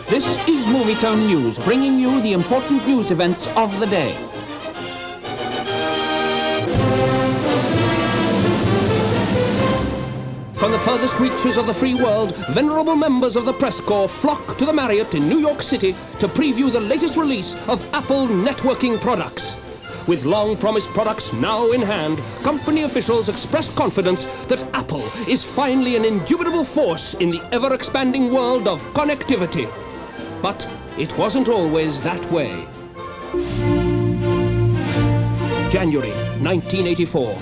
This is MovieTone News, bringing you the important news events of the day. From the furthest reaches of the free world, venerable members of the press corps flock to the Marriott in New York City to preview the latest release of Apple networking products. With long-promised products now in hand, company officials express confidence that Apple is finally an indubitable force in the ever-expanding world of connectivity. But it wasn't always that way. January 1984.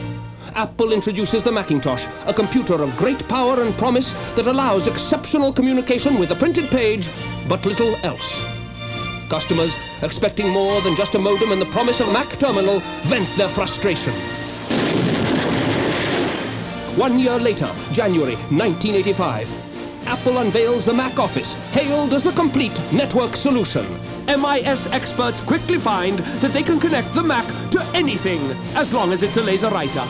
Apple introduces the Macintosh, a computer of great power and promise that allows exceptional communication with the printed page, but little else. Customers, expecting more than just a modem and the promise of Mac Terminal, vent their frustration. 1 year later, January 1985. Apple unveils the Mac Office, hailed as the complete network solution. MIS experts quickly find that they can connect the Mac to anything, as long as it's a laser writer.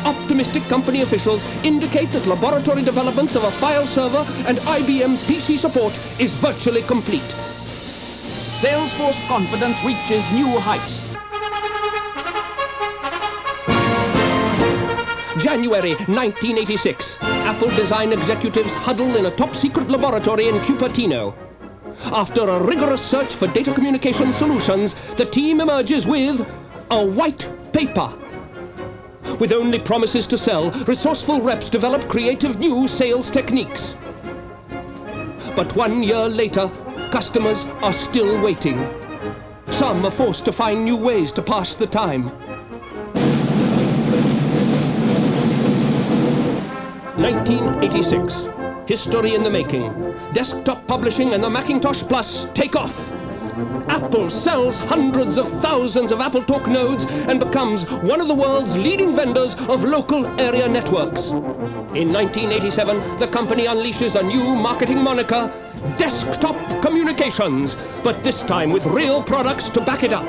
Optimistic company officials indicate that laboratory developments of a file server and IBM PC support is virtually complete. Salesforce confidence reaches new heights. January 1986. Apple design executives huddle in a top-secret laboratory in Cupertino. After a rigorous search for data communication solutions, the team emerges with a white paper. With only promises to sell, resourceful reps develop creative new sales techniques. But 1 year later, customers are still waiting. Some are forced to find new ways to pass the time. 1986. History in the making. Desktop publishing and the Macintosh Plus take off. Apple sells hundreds of thousands of AppleTalk nodes and becomes one of the world's leading vendors of local area networks. In 1987, the company unleashes a new marketing moniker, Desktop Communications, but this time with real products to back it up.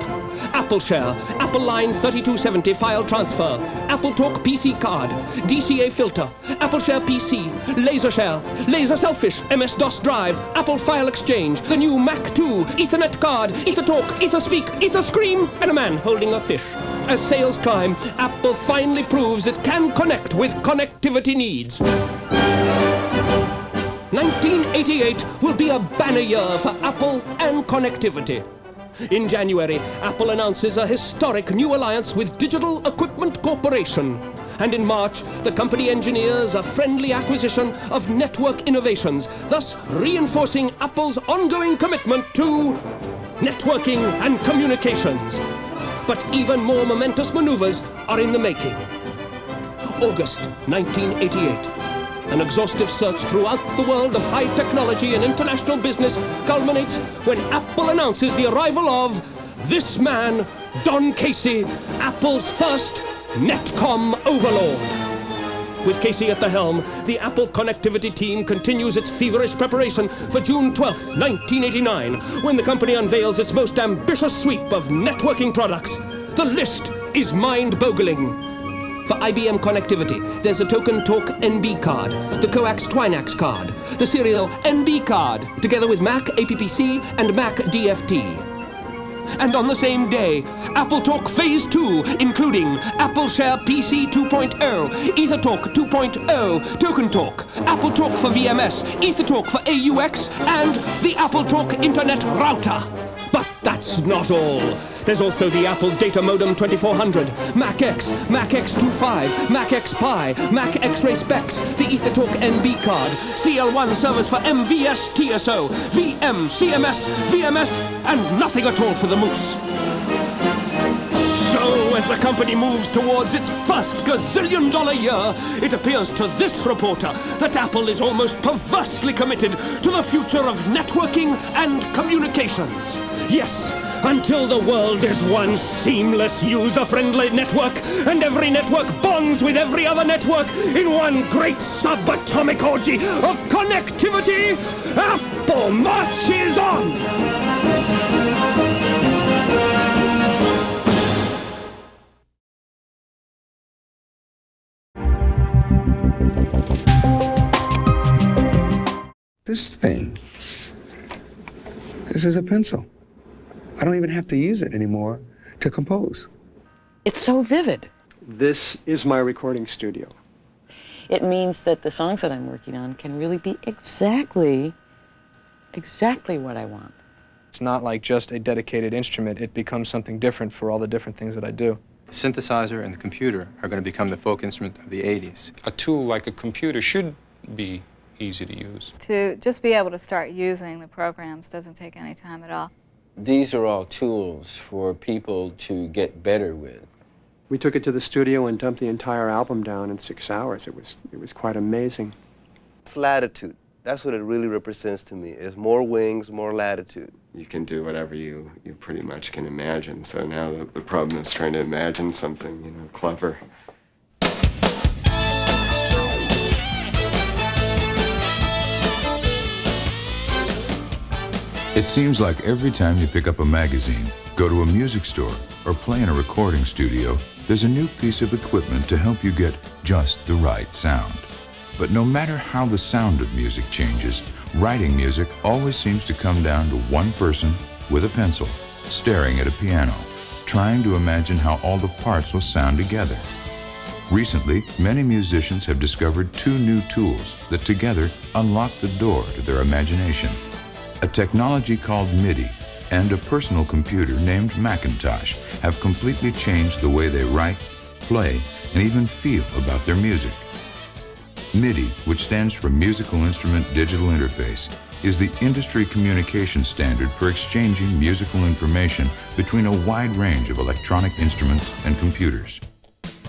Apple Share, Apple Line 3270 file transfer, AppleTalk PC card, DCA filter, Apple Share PC, Laser Share, Laser Selfish, MS-DOS drive, Apple File Exchange, the new Mac 2, Ethernet card, EtherTalk, EtherSpeak, EtherScream, and a man holding a fish. As sales climb, Apple finally proves it can connect with connectivity needs. 1988 will be a banner year for Apple and connectivity. In January, Apple announces a historic new alliance with Digital Equipment Corporation. And in March, the company engineers a friendly acquisition of Network Innovations, thus reinforcing Apple's ongoing commitment to networking and communications. But even more momentous maneuvers are in the making. August 1988. An exhaustive search throughout the world of high technology and international business culminates when Apple announces the arrival of this man, Don Casey, Apple's first Netcom overlord. With Casey at the helm, the Apple connectivity team continues its feverish preparation for June 12, 1989, when the company unveils its most ambitious sweep of networking products. The list is mind-boggling. For IBM connectivity, there's a Token Talk NB card, the Coax Twinax card, the serial NB card, together with Mac APPC and Mac DFT. And on the same day, AppleTalk Phase 2, including Apple Share PC 2.0, EtherTalk 2.0, Token Talk, AppleTalk for VMS, EtherTalk for AUX, and the AppleTalk Internet Router. But that's not all. There's also the Apple Data Modem 2400, Mac X, Mac X25, Mac X Pi, Mac X-Ray Specs, the EtherTalk NB card, CL1 servers for MVS TSO, VM, CMS, VMS, and nothing at all for the Moose. So, as the company moves towards its first gazillion-dollar year, it appears to this reporter that Apple is almost perversely committed to the future of networking and communications. Yes, until the world is one seamless, user-friendly network, and every network bonds with every other network in one great subatomic orgy of connectivity, Apple marches on! this thing. This is a pencil. I don't even have to use it anymore to compose. It's so vivid. This is my recording studio. It means that the songs that I'm working on can really be exactly what I want. It's not like just a dedicated instrument. It becomes something different for all the different things that I do. The synthesizer and the computer are going to become the folk instrument of the 80s. A tool like a computer should be easy to use. To just be able to start using the programs doesn't take any time at all. These are all tools for people to get better with. We took it to the studio and dumped the entire album down in 6 hours. It was quite amazing. It's latitude. That's what it really represents to me, is more wings, more latitude. You can do whatever you pretty much can imagine. So now the problem is trying to imagine something, clever. It seems like every time you pick up a magazine, go to a music store, or play in a recording studio, there's a new piece of equipment to help you get just the right sound. But no matter how the sound of music changes, writing music always seems to come down to one person with a pencil, staring at a piano, trying to imagine how all the parts will sound together. Recently, many musicians have discovered two new tools that together unlock the door to their imagination. A technology called MIDI and a personal computer named Macintosh have completely changed the way they write, play, and even feel about their music. MIDI, which stands for Musical Instrument Digital Interface, is the industry communication standard for exchanging musical information between a wide range of electronic instruments and computers.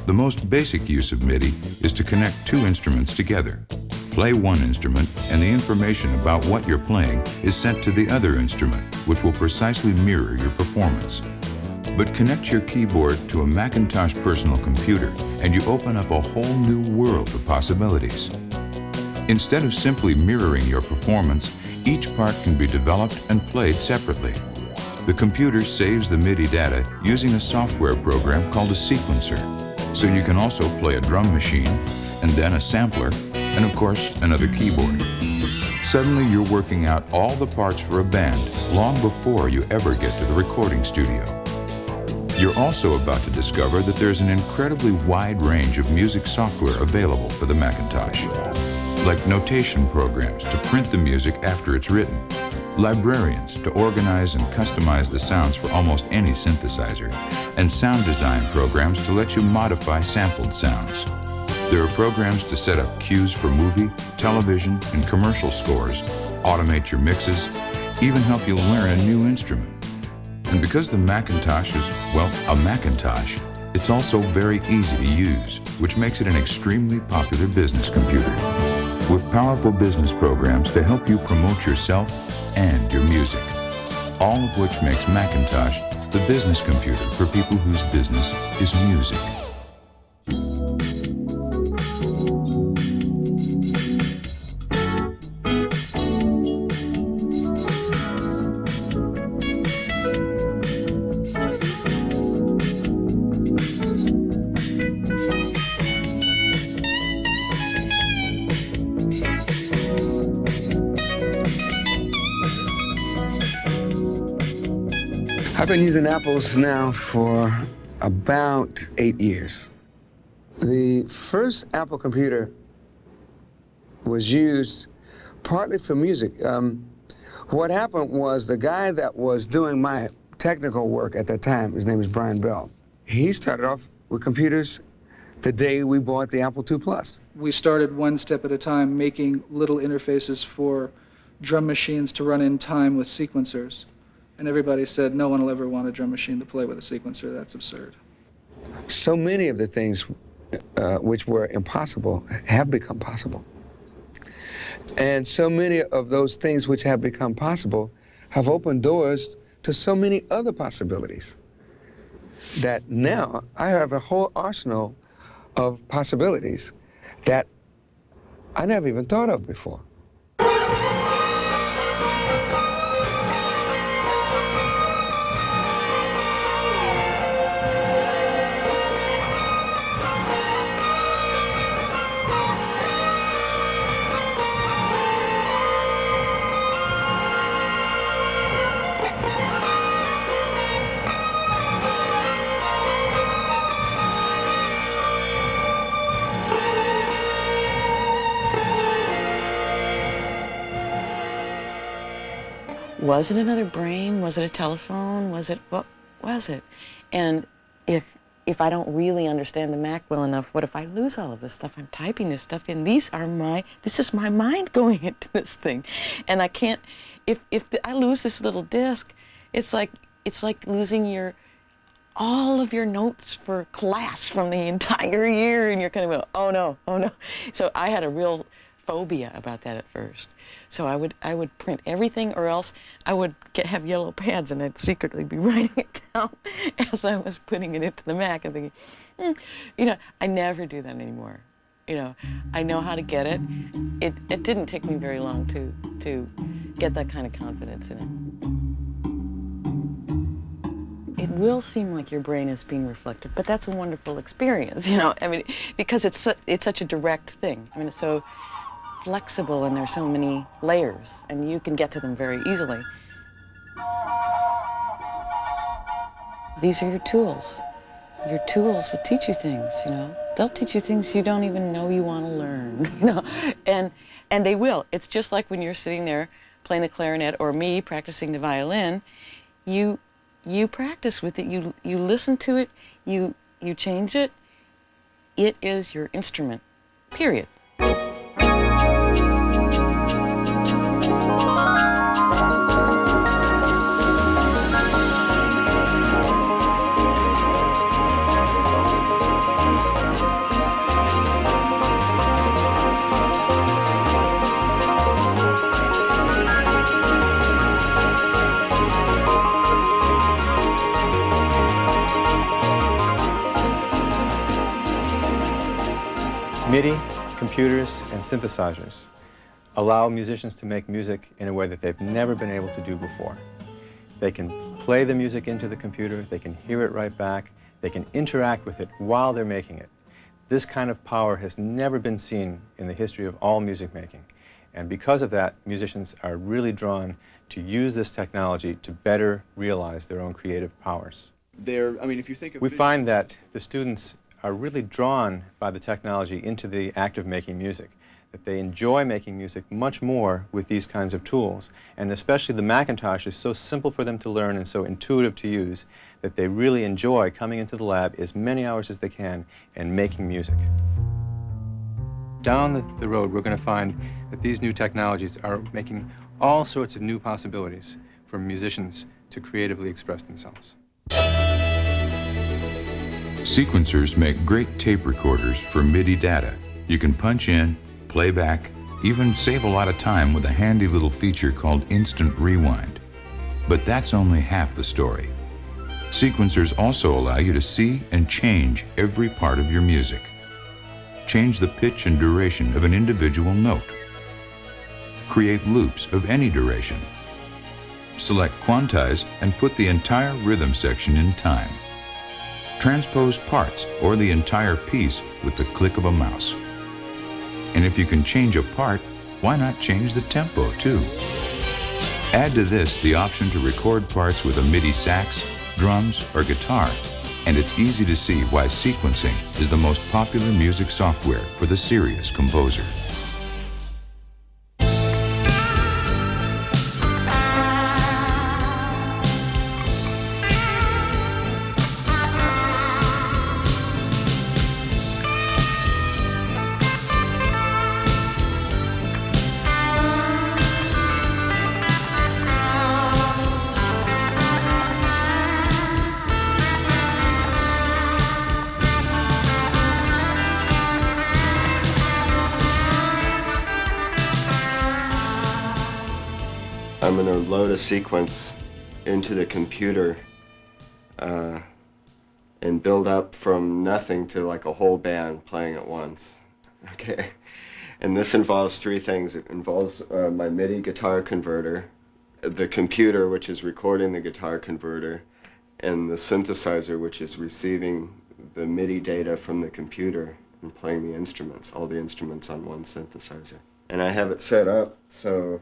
The most basic use of MIDI is to connect two instruments together. Play one instrument, and the information about what you're playing is sent to the other instrument, which will precisely mirror your performance. But connect your keyboard to a Macintosh personal computer, and you open up a whole new world of possibilities. Instead of simply mirroring your performance, each part can be developed and played separately. The computer saves the MIDI data using a software program called a sequencer, so you can also play a drum machine, and then a sampler, and of course, another keyboard. Suddenly, you're working out all the parts for a band long before you ever get to the recording studio. You're also about to discover that there's an incredibly wide range of music software available for the Macintosh, like notation programs to print the music after it's written, librarians to organize and customize the sounds for almost any synthesizer, and sound design programs to let you modify sampled sounds. There are programs to set up cues for movie, television, and commercial scores, automate your mixes, even help you learn a new instrument. And because the Macintosh is, well, a Macintosh, it's also very easy to use, which makes it an extremely popular business computer, with powerful business programs to help you promote yourself and your music, all of which makes Macintosh the business computer for people whose business is music. I've been using Apples now for about 8 years. The first Apple computer was used partly for music. What happened was the guy that was doing my technical work at that time, his name is Brian Bell, he started off with computers the day we bought the Apple II Plus. We started one step at a time, making little interfaces for drum machines to run in time with sequencers. And everybody said, no one will ever want a drum machine to play with a sequencer. That's absurd. So many of the things which were impossible have become possible. And so many of those things which have become possible have opened doors to so many other possibilities that now I have a whole arsenal of possibilities that I never even thought of before. was it another brain? Was it a telephone? What was it? And if I don't really understand the Mac well enough, what if I lose all of this stuff? I'm typing this stuff in. This is my mind going into this thing. And I can't, if I lose this little disc, it's like losing all of your notes for class from the entire year, and you're kind of, oh no. So I had a real phobia about that at first. So I would print everything, or else I would have yellow pads and I'd secretly be writing it down as I was putting it into the Mac and thinking, I never do that anymore. I know how to get it. It didn't take me very long to get that kind of confidence in it. It will seem like your brain is being reflective, but that's a wonderful experience, because it's such a direct thing. It's so flexible and there's so many layers and you can get to them very easily. These are your tools. Your tools will teach you things, They'll teach you things you don't even know you want to learn, and they will. It's just like when you're sitting there playing the clarinet or me practicing the violin, you practice with it, you listen to it, you change it. It is your instrument, period. MIDI, computers, and synthesizers allow musicians to make music in a way that they've never been able to do before. They can play the music into the computer, they can hear it right back, they can interact with it while they're making it. This kind of power has never been seen in the history of all music making. And because of that, musicians are really drawn to use this technology to better realize their own creative powers. If you think of we find that the students are really drawn by the technology into the act of making music, that they enjoy making music much more with these kinds of tools. And especially the Macintosh is so simple for them to learn and so intuitive to use that they really enjoy coming into the lab as many hours as they can and making music. Down the road, we're going to find that these new technologies are making all sorts of new possibilities for musicians to creatively express themselves. Sequencers make great tape recorders for MIDI data. You can punch in, play back, even save a lot of time with a handy little feature called Instant Rewind. But that's only half the story. Sequencers also allow you to see and change every part of your music. Change the pitch and duration of an individual note. Create loops of any duration. Select quantize and put the entire rhythm section in time. Transpose parts or the entire piece with the click of a mouse. And if you can change a part, why not change the tempo too? Add to this the option to record parts with a MIDI sax, drums, or guitar, and it's easy to see why sequencing is the most popular music software for the serious composer. I'm going to load a sequence into the computer and build up from nothing to like a whole band playing at once. Okay, and this involves three things. It involves my MIDI guitar converter, the computer, which is recording the guitar converter, and the synthesizer, which is receiving the MIDI data from the computer and playing the instruments, all the instruments on one synthesizer. And I have it set up so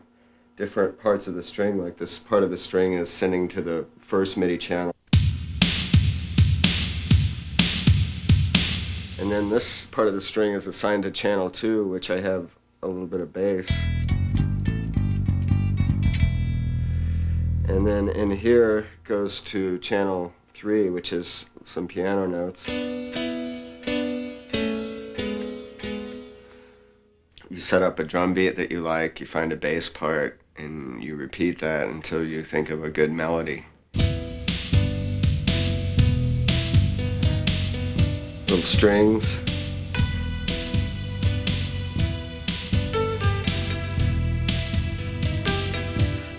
different parts of the string, like this part of the string is sending to the first MIDI channel. And then this part of the string is assigned to channel 2, which I have a little bit of bass. And then in here goes to channel 3, which is some piano notes. You set up a drum beat that you like, you find a bass part, and you repeat that until you think of a good melody. Little strings.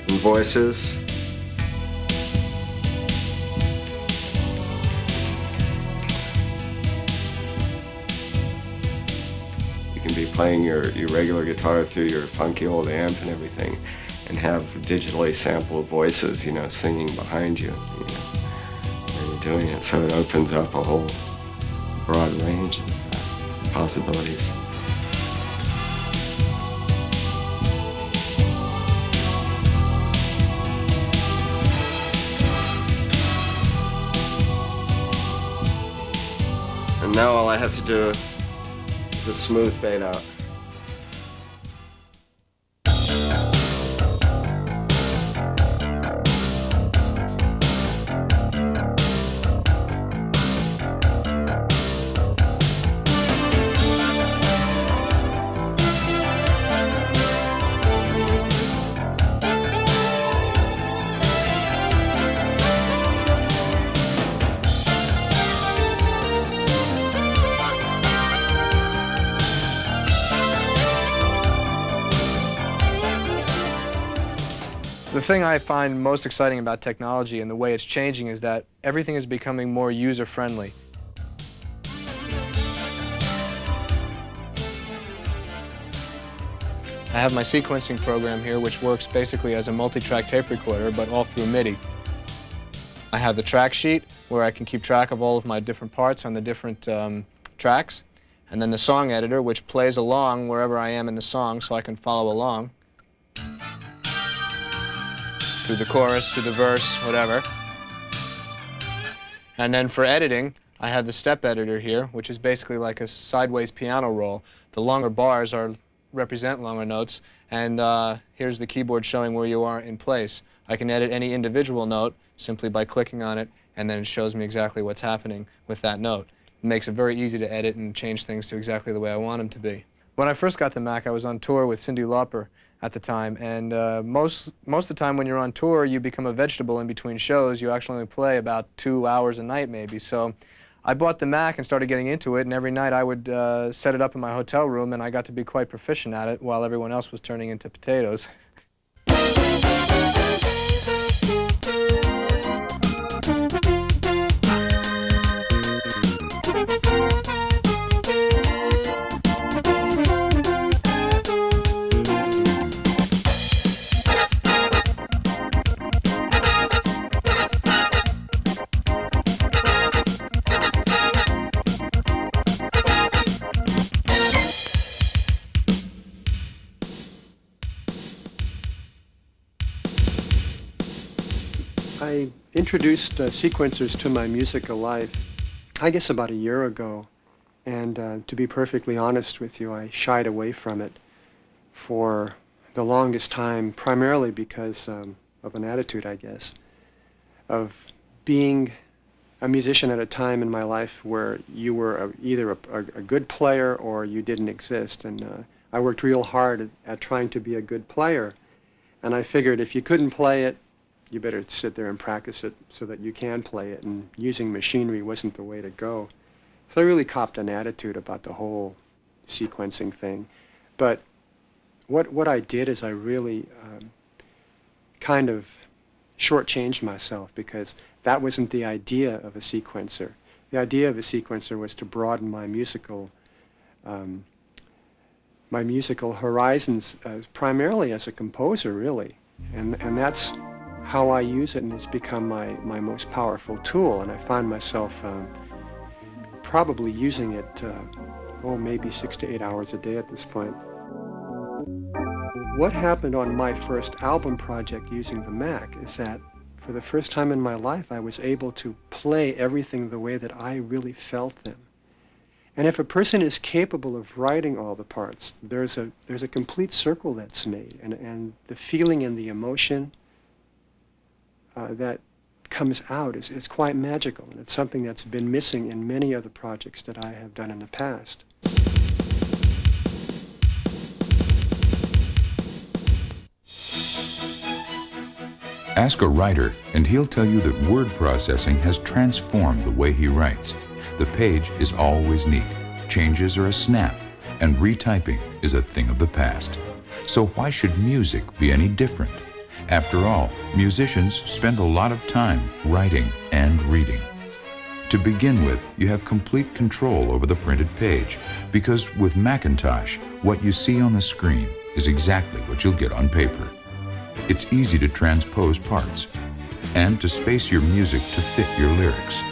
And voices. You can be playing your regular guitar through your funky old amp and everything, and have digitally sampled voices, you know, singing behind you, when you're doing it. So it opens up a whole broad range of possibilities. And now all I have to do is a smooth fade out. The thing I find most exciting about technology and the way it's changing is that everything is becoming more user-friendly. I have my sequencing program here, which works basically as a multi-track tape recorder, but all through MIDI. I have the track sheet, where I can keep track of all of my different parts on the different tracks, and then the song editor, which plays along wherever I am in the song so I can follow along. Through the chorus, through the verse, whatever. And then for editing, I have the step editor here, which is basically like a sideways piano roll. The longer bars represent longer notes, and here's the keyboard showing where you are in place. I can edit any individual note simply by clicking on it, and then it shows me exactly what's happening with that note. It makes it very easy to edit and change things to exactly the way I want them to be. When I first got the Mac, I was on tour with Cyndi Lauper at the time, and most of the time when you're on tour, you become a vegetable in between shows. You actually only play about 2 hours a night, maybe. So I bought the Mac and started getting into it, and every night I would set it up in my hotel room, and I got to be quite proficient at it while everyone else was turning into potatoes. I introduced sequencers to my musical life, I guess about a year ago, and to be perfectly honest with you, I shied away from it for the longest time, primarily because of an attitude, I guess, of being a musician at a time in my life where you were either a good player or you didn't exist, and I worked real hard at trying to be a good player, and I figured if you couldn't play it, you better sit there and practice it so that you can play it, and using machinery wasn't the way to go. So I really copped an attitude about the whole sequencing thing. But what I did is I really kind of shortchanged myself, because that wasn't the idea of a sequencer. The idea of a sequencer was to broaden my musical horizons, primarily as a composer, really. And that's how I use it, and it's become my most powerful tool, and I find myself probably using it, maybe 6 to 8 hours a day at this point. What happened on my first album project using the Mac is that for the first time in my life, I was able to play everything the way that I really felt them. And if a person is capable of writing all the parts, there's a complete circle that's made, and the feeling and the emotion that comes out is quite magical, and it's something that's been missing in many other projects that I have done in the past. Ask a writer, and he'll tell you that word processing has transformed the way he writes. The page is always neat, changes are a snap, and retyping is a thing of the past. So why should music be any different? After all, musicians spend a lot of time writing and reading. To begin with, you have complete control over the printed page, because with Macintosh, what you see on the screen is exactly what you'll get on paper. It's easy to transpose parts and to space your music to fit your lyrics.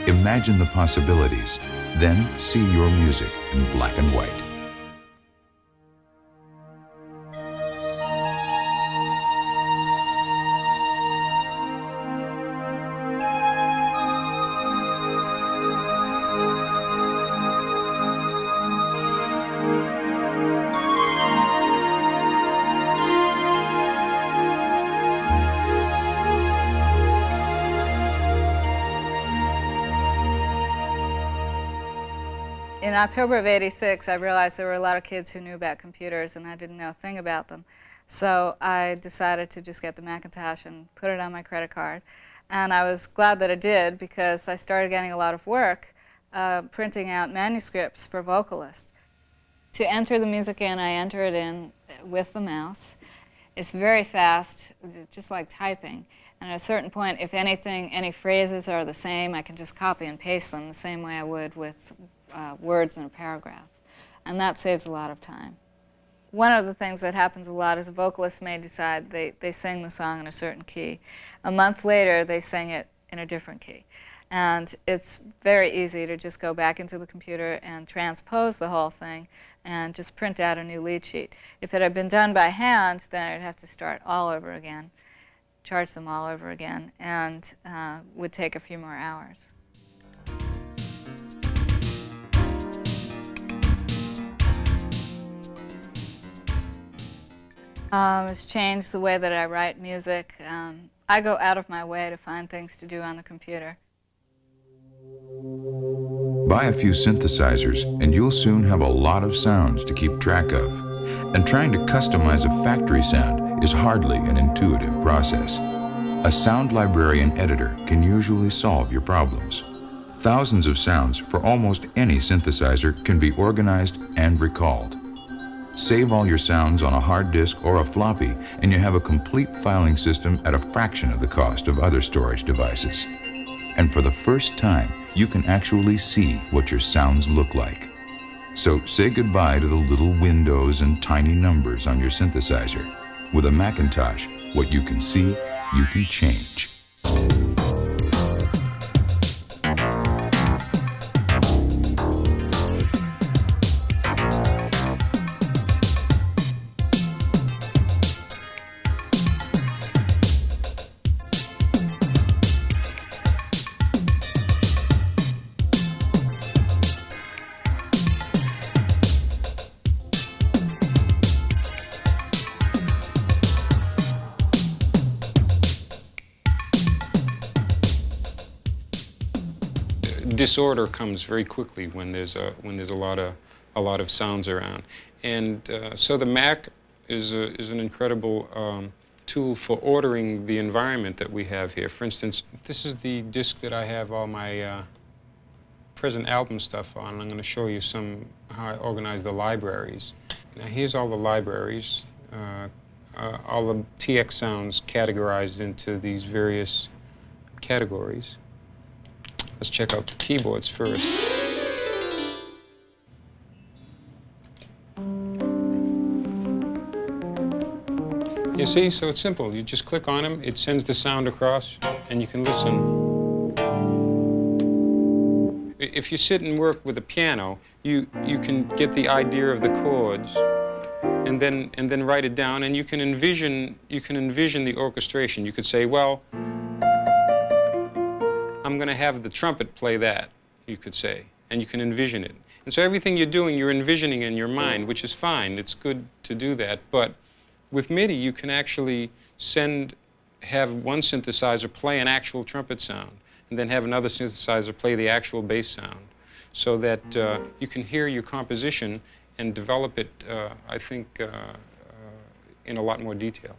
Imagine the possibilities, then see your music in black and white. In October of '86, I realized there were a lot of kids who knew about computers, and I didn't know a thing about them. So I decided to just get the Macintosh and put it on my credit card. And I was glad that I did, because I started getting a lot of work printing out manuscripts for vocalists. To enter the music in, I enter it in with the mouse. It's very fast, just like typing. And at a certain point, if anything, any phrases are the same, I can just copy and paste them the same way I would with words in a paragraph. And that saves a lot of time. One of the things that happens a lot is a vocalist may decide they sing the song in a certain key. A month later, they sing it in a different key. And it's very easy to just go back into the computer and transpose the whole thing and just print out a new lead sheet. If it had been done by hand, then I'd have to start all over again, charge them all over again, and would take a few more hours. It's changed the way that I write music. I go out of my way to find things to do on the computer. Buy a few synthesizers and you'll soon have a lot of sounds to keep track of. And trying to customize a factory sound is hardly an intuitive process. A sound librarian editor can usually solve your problems. Thousands of sounds for almost any synthesizer can be organized and recalled. Save all your sounds on a hard disk or a floppy, and you have a complete filing system at a fraction of the cost of other storage devices. And for the first time, you can actually see what your sounds look like. So say goodbye to the little windows and tiny numbers on your synthesizer. With a Macintosh, what you can see, you can change. Disorder comes very quickly when there's a lot of sounds around, and so the Mac is an incredible tool for ordering the environment that we have here. For instance, this is the disc that I have all my present album stuff on, and I'm going to show you how I organize the libraries. Now here's all the libraries, all the TX sounds categorized into these various categories. Let's check out the keyboards first. You see, so it's simple. You just click on them, it sends the sound across, and you can listen. If you sit and work with a piano, you can get the idea of the chords, and then write it down, and you can envision the orchestration. You could say, well, I'm going to have the trumpet play that, you could say, and you can envision it. And so everything you're doing, you're envisioning in your mind, which is fine. It's good to do that. But with MIDI, you can actually send have one synthesizer play an actual trumpet sound, and then have another synthesizer play the actual bass sound, so that you can hear your composition and develop it, I think, in a lot more detail.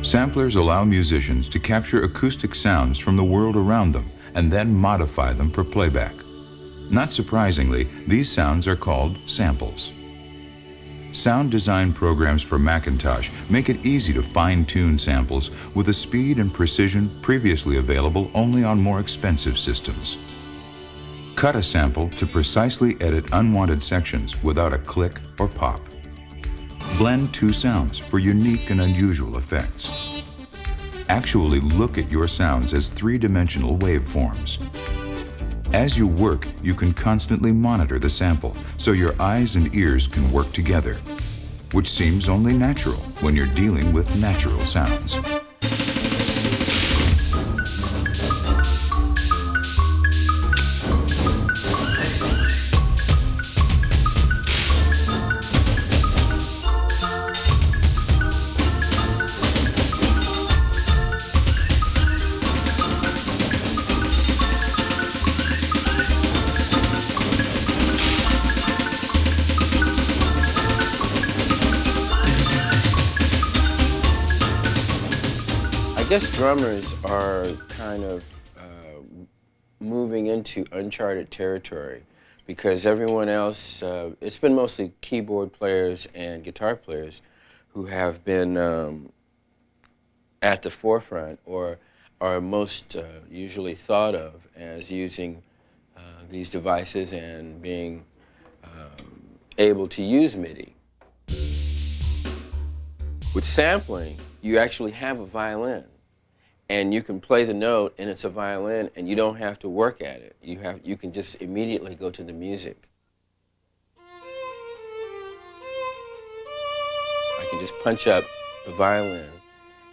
Samplers allow musicians to capture acoustic sounds from the world around them and then modify them for playback. Not surprisingly, these sounds are called samples. Sound design programs for Macintosh make it easy to fine-tune samples with a speed and precision previously available only on more expensive systems. Cut a sample to precisely edit unwanted sections without a click or pop. Blend two sounds for unique and unusual effects. Actually look at your sounds as three-dimensional waveforms. As you work, you can constantly monitor the sample so your eyes and ears can work together, which seems only natural when you're dealing with natural sounds. I guess drummers are kind of moving into uncharted territory because everyone else, it's been mostly keyboard players and guitar players who have been at the forefront or are most usually thought of as using these devices and being able to use MIDI. With sampling, you actually have a violin. And you can play the note, and it's a violin, and you don't have to work at it. You can just immediately go to the music. I can just punch up the violin,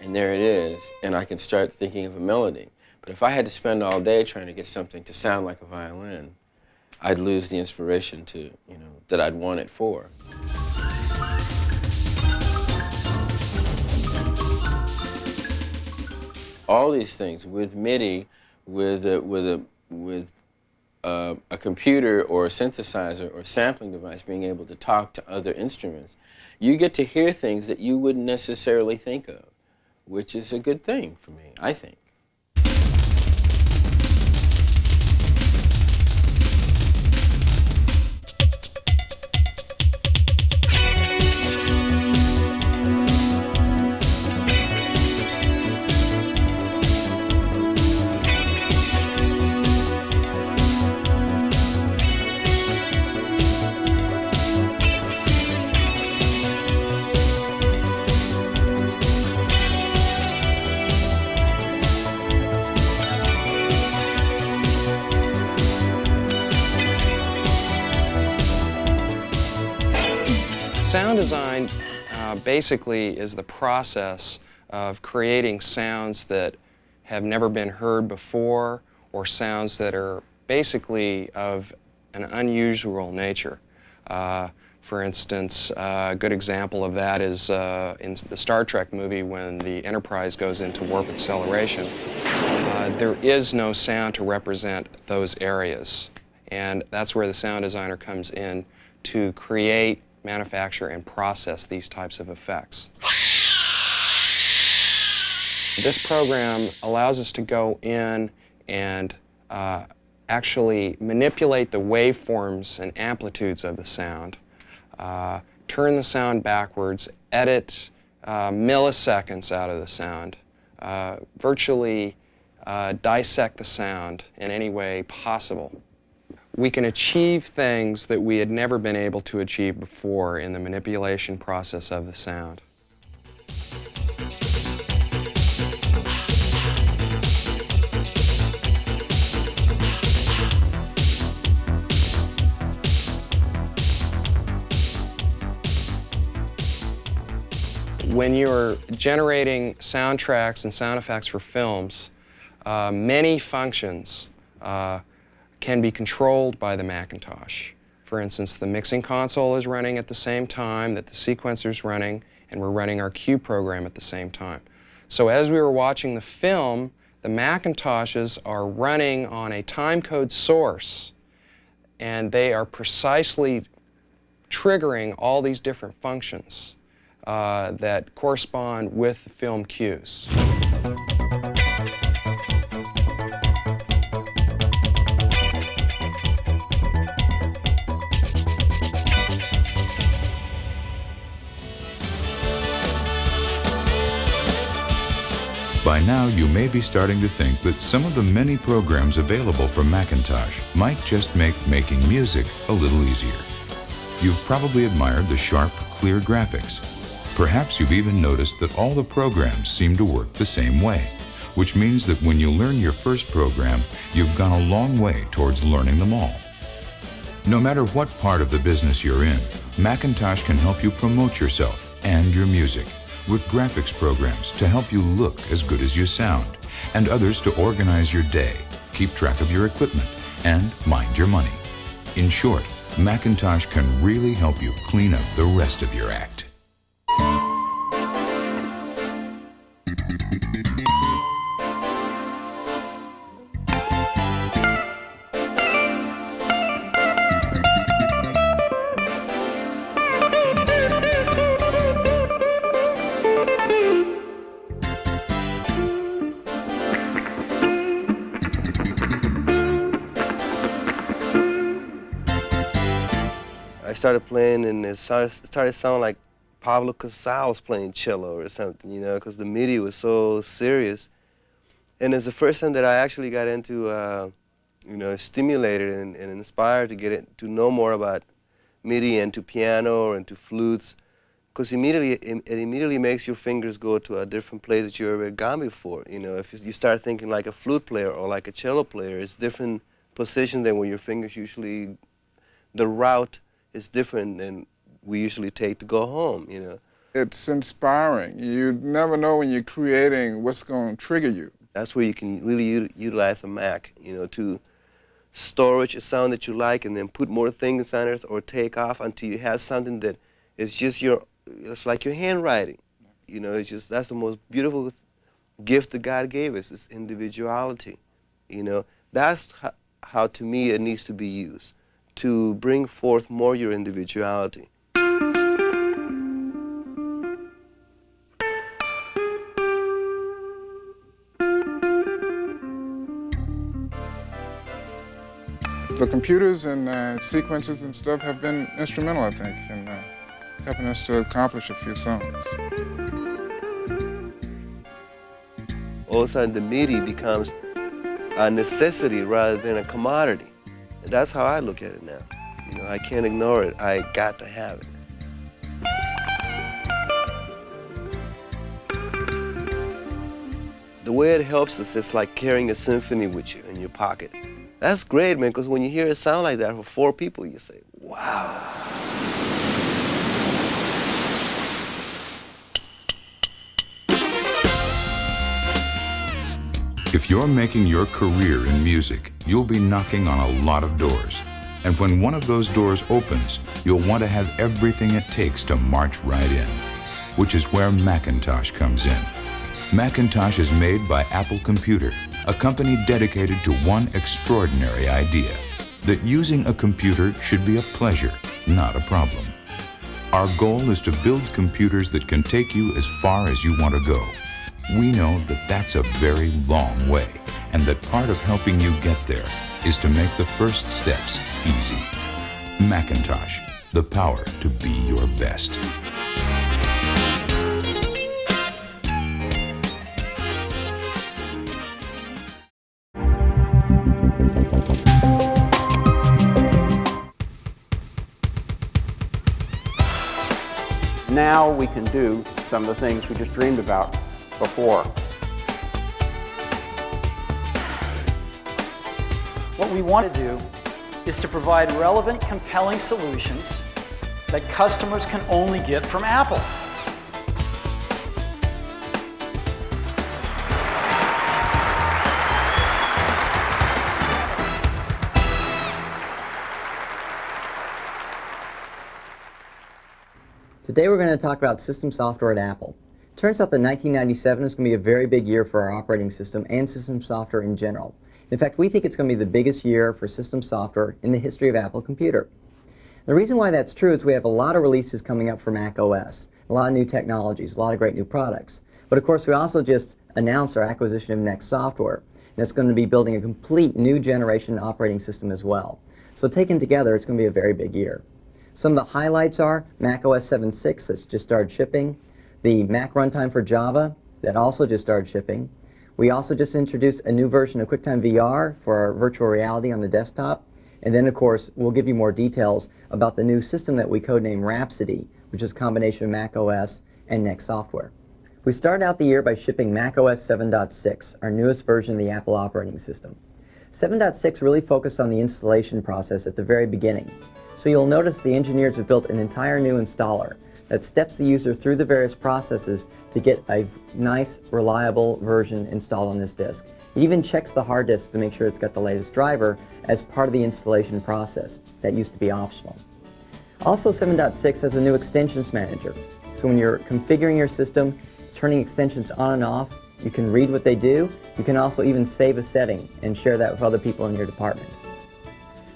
and there it is, and I can start thinking of a melody. But if I had to spend all day trying to get something to sound like a violin, I'd lose the inspiration to, that I'd want it for. All these things with MIDI, with a computer or a synthesizer or sampling device being able to talk to other instruments, you get to hear things that you wouldn't necessarily think of, which is a good thing for me, I think. Sound design basically is the process of creating sounds that have never been heard before or sounds that are basically of an unusual nature. For instance, a good example of that is in the Star Trek movie when the Enterprise goes into warp acceleration. There is no sound to represent those areas, and that's where the sound designer comes in to create, manufacture, and process these types of effects. This program allows us to go in and actually manipulate the waveforms and amplitudes of the sound, turn the sound backwards, edit milliseconds out of the sound, virtually dissect the sound in any way possible. We can achieve things that we had never been able to achieve before in the manipulation process of the sound. When you're generating soundtracks and sound effects for films, many functions can be controlled by the Macintosh. for instance, the mixing console is running at the same time that the sequencer's running, and we're running our cue program at the same time. So as we were watching the film, the Macintoshes are running on a timecode source, and they are precisely triggering all these different functions that correspond with the film cues. By now, you may be starting to think that some of the many programs available for Macintosh might just make making music a little easier. You've probably admired the sharp, clear graphics. Perhaps you've even noticed that all the programs seem to work the same way, which means that when you learn your first program, you've gone a long way towards learning them all. No matter what part of the business you're in, Macintosh can help you promote yourself and your music with graphics programs to help you look as good as you sound, and others to organize your day, keep track of your equipment, and mind your money. In short, Macintosh can really help you clean up the rest of your act. I started playing, and it started sounding like Pablo Casals playing cello or something, you know, because the MIDI was so serious. And it's the first time that I actually got into, you know, stimulated and inspired to get it, to know more about MIDI and to piano or into flutes, because it immediately makes your fingers go to a different place that you've ever gone before. You know, if you start thinking like a flute player or like a cello player, it's different position than where your fingers usually, the route is different than we usually take to go home, you know. It's inspiring. You never know when you're creating what's going to trigger you. That's where you can really utilize a Mac, you know, to storage a sound that you like and then put more things on it or take off until you have something that is just it's like your handwriting. You know, it's just, that's the most beautiful gift that God gave us, is individuality. You know, that's how to me it needs to be used, to bring forth more your individuality. The computers and sequences and stuff have been instrumental, I think, in helping us to accomplish a few songs. All of a sudden, the MIDI becomes a necessity rather than a commodity. And that's how I look at it now. You know, I can't ignore it. I got to have it. The way it helps us, it's like carrying a symphony with you in your pocket. That's great, man, because when you hear a sound like that for 4 people, you say, wow. If you're making your career in music, you'll be knocking on a lot of doors. And when one of those doors opens, you'll want to have everything it takes to march right in, which is where Macintosh comes in. Macintosh is made by Apple Computer, a company dedicated to one extraordinary idea, that using a computer should be a pleasure, not a problem. Our goal is to build computers that can take you as far as you want to go. We know that that's a very long way, and that part of helping you get there is to make the first steps easy. Macintosh, the power to be your best. Now we can do some of the things we just dreamed about before. What we want to do is to provide relevant, compelling solutions that customers can only get from Apple. Today we're going to talk about system software at Apple. Turns out that 1997 is going to be a very big year for our operating system and system software in general. In fact, we think it's going to be the biggest year for system software in the history of Apple Computer. The reason why that's true is we have a lot of releases coming up for Mac OS, a lot of new technologies, a lot of great new products. But of course, we also just announced our acquisition of Next Software, and it's going to be building a complete new generation operating system as well. So taken together, it's going to be a very big year. Some of the highlights are Mac OS 7.6 that's just started shipping, the Mac runtime for Java that also just started shipping. We also just introduced a new version of QuickTime VR for our virtual reality on the desktop. And then, of course, we'll give you more details about the new system that we codenamed Rhapsody, which is a combination of Mac OS and Next Software. We started out the year by shipping Mac OS 7.6, our newest version of the Apple operating system. 7.6 really focused on the installation process at the very beginning. So you'll notice the engineers have built an entire new installer that steps the user through the various processes to get a nice, reliable version installed on this disk. It even checks the hard disk to make sure it's got the latest driver as part of the installation process. That used to be optional. Also, 7.6 has a new extensions manager. So when you're configuring your system, turning extensions on and off, you can read what they do. You can also even save a setting and share that with other people in your department.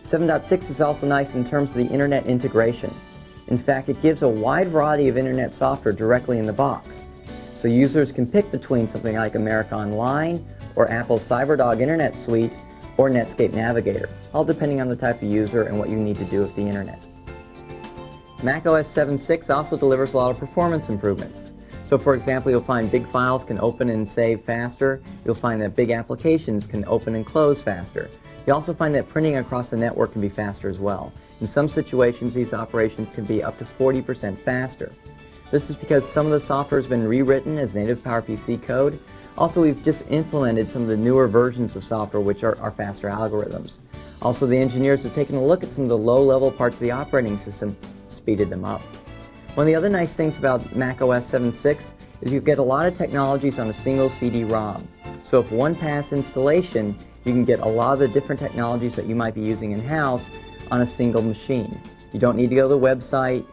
7.6 is also nice in terms of the internet integration. In fact, it gives a wide variety of internet software directly in the box. So users can pick between something like America Online, or Apple's CyberDog Internet Suite, or Netscape Navigator, all depending on the type of user and what you need to do with the internet. Mac OS 7.6 also delivers a lot of performance improvements. So for example, you'll find big files can open and save faster. You'll find that big applications can open and close faster. You also find that printing across the network can be faster as well. In some situations, these operations can be up to 40% faster. This is because some of the software has been rewritten as native PowerPC code. Also, we've just implemented some of the newer versions of software which are faster algorithms. Also, the engineers have taken a look at some of the low-level parts of the operating system, speeded them up. One of the other nice things about Mac OS 7.6 is you get a lot of technologies on a single CD-ROM. So if one pass installation, you can get a lot of the different technologies that you might be using in-house on a single machine. You don't need to go to the website,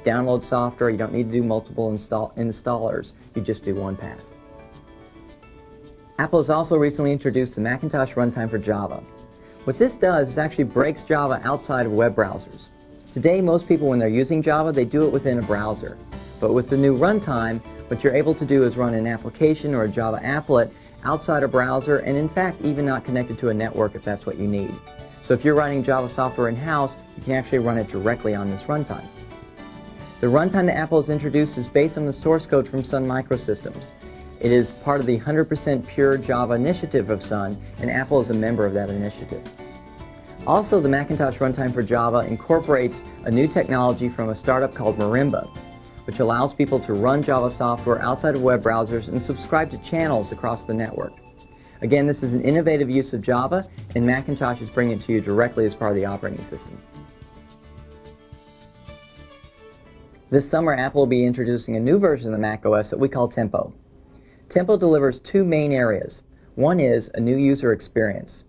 download software, you don't need to do multiple installers, you just do one pass. Apple has also recently introduced the Macintosh runtime for Java. What this does is actually breaks Java outside of web browsers. Today, most people, when they're using Java, they do it within a browser. But with the new runtime, what you're able to do is run an application or a Java applet outside a browser, and in fact, even not connected to a network if that's what you need. So if you're writing Java software in-house, you can actually run it directly on this runtime. The runtime that Apple has introduced is based on the source code from Sun Microsystems. It is part of the 100% Pure Java initiative of Sun, and Apple is a member of that initiative. Also, the Macintosh runtime for Java incorporates a new technology from a startup called Marimba, which allows people to run Java software outside of web browsers and subscribe to channels across the network. Again, this is an innovative use of Java, and Macintosh is bringing it to you directly as part of the operating system. This summer, Apple will be introducing a new version of the Mac OS that we call Tempo. Tempo delivers two main areas. One is a new user experience,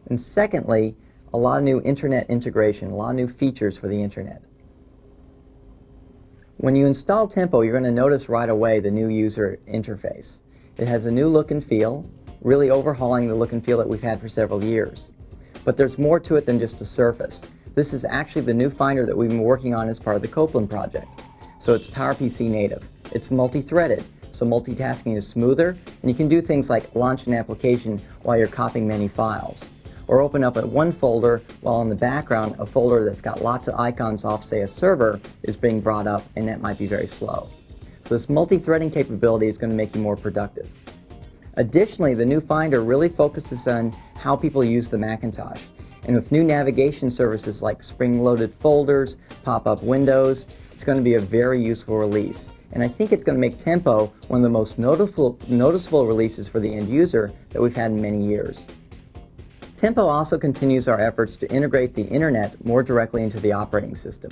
and secondly, a lot of new internet integration, a lot of new features for the internet. When you install Tempo, you're going to notice right away the new user interface. It has a new look and feel, really overhauling the look and feel that we've had for several years. But there's more to it than just the surface. This is actually the new Finder that we've been working on as part of the Copeland project. So it's PowerPC native. It's multi-threaded, so multitasking is smoother, and you can do things like launch an application while you're copying many files, or open up one folder while in the background a folder that's got lots of icons off, say, a server is being brought up, and that might be very slow. So this multi-threading capability is going to make you more productive. Additionally, the new Finder really focuses on how people use the Macintosh. And with new navigation services like spring-loaded folders, pop-up windows, it's going to be a very useful release. And I think it's going to make Tempo one of the most noticeable releases for the end user that we've had in many years. Tempo also continues our efforts to integrate the internet more directly into the operating system.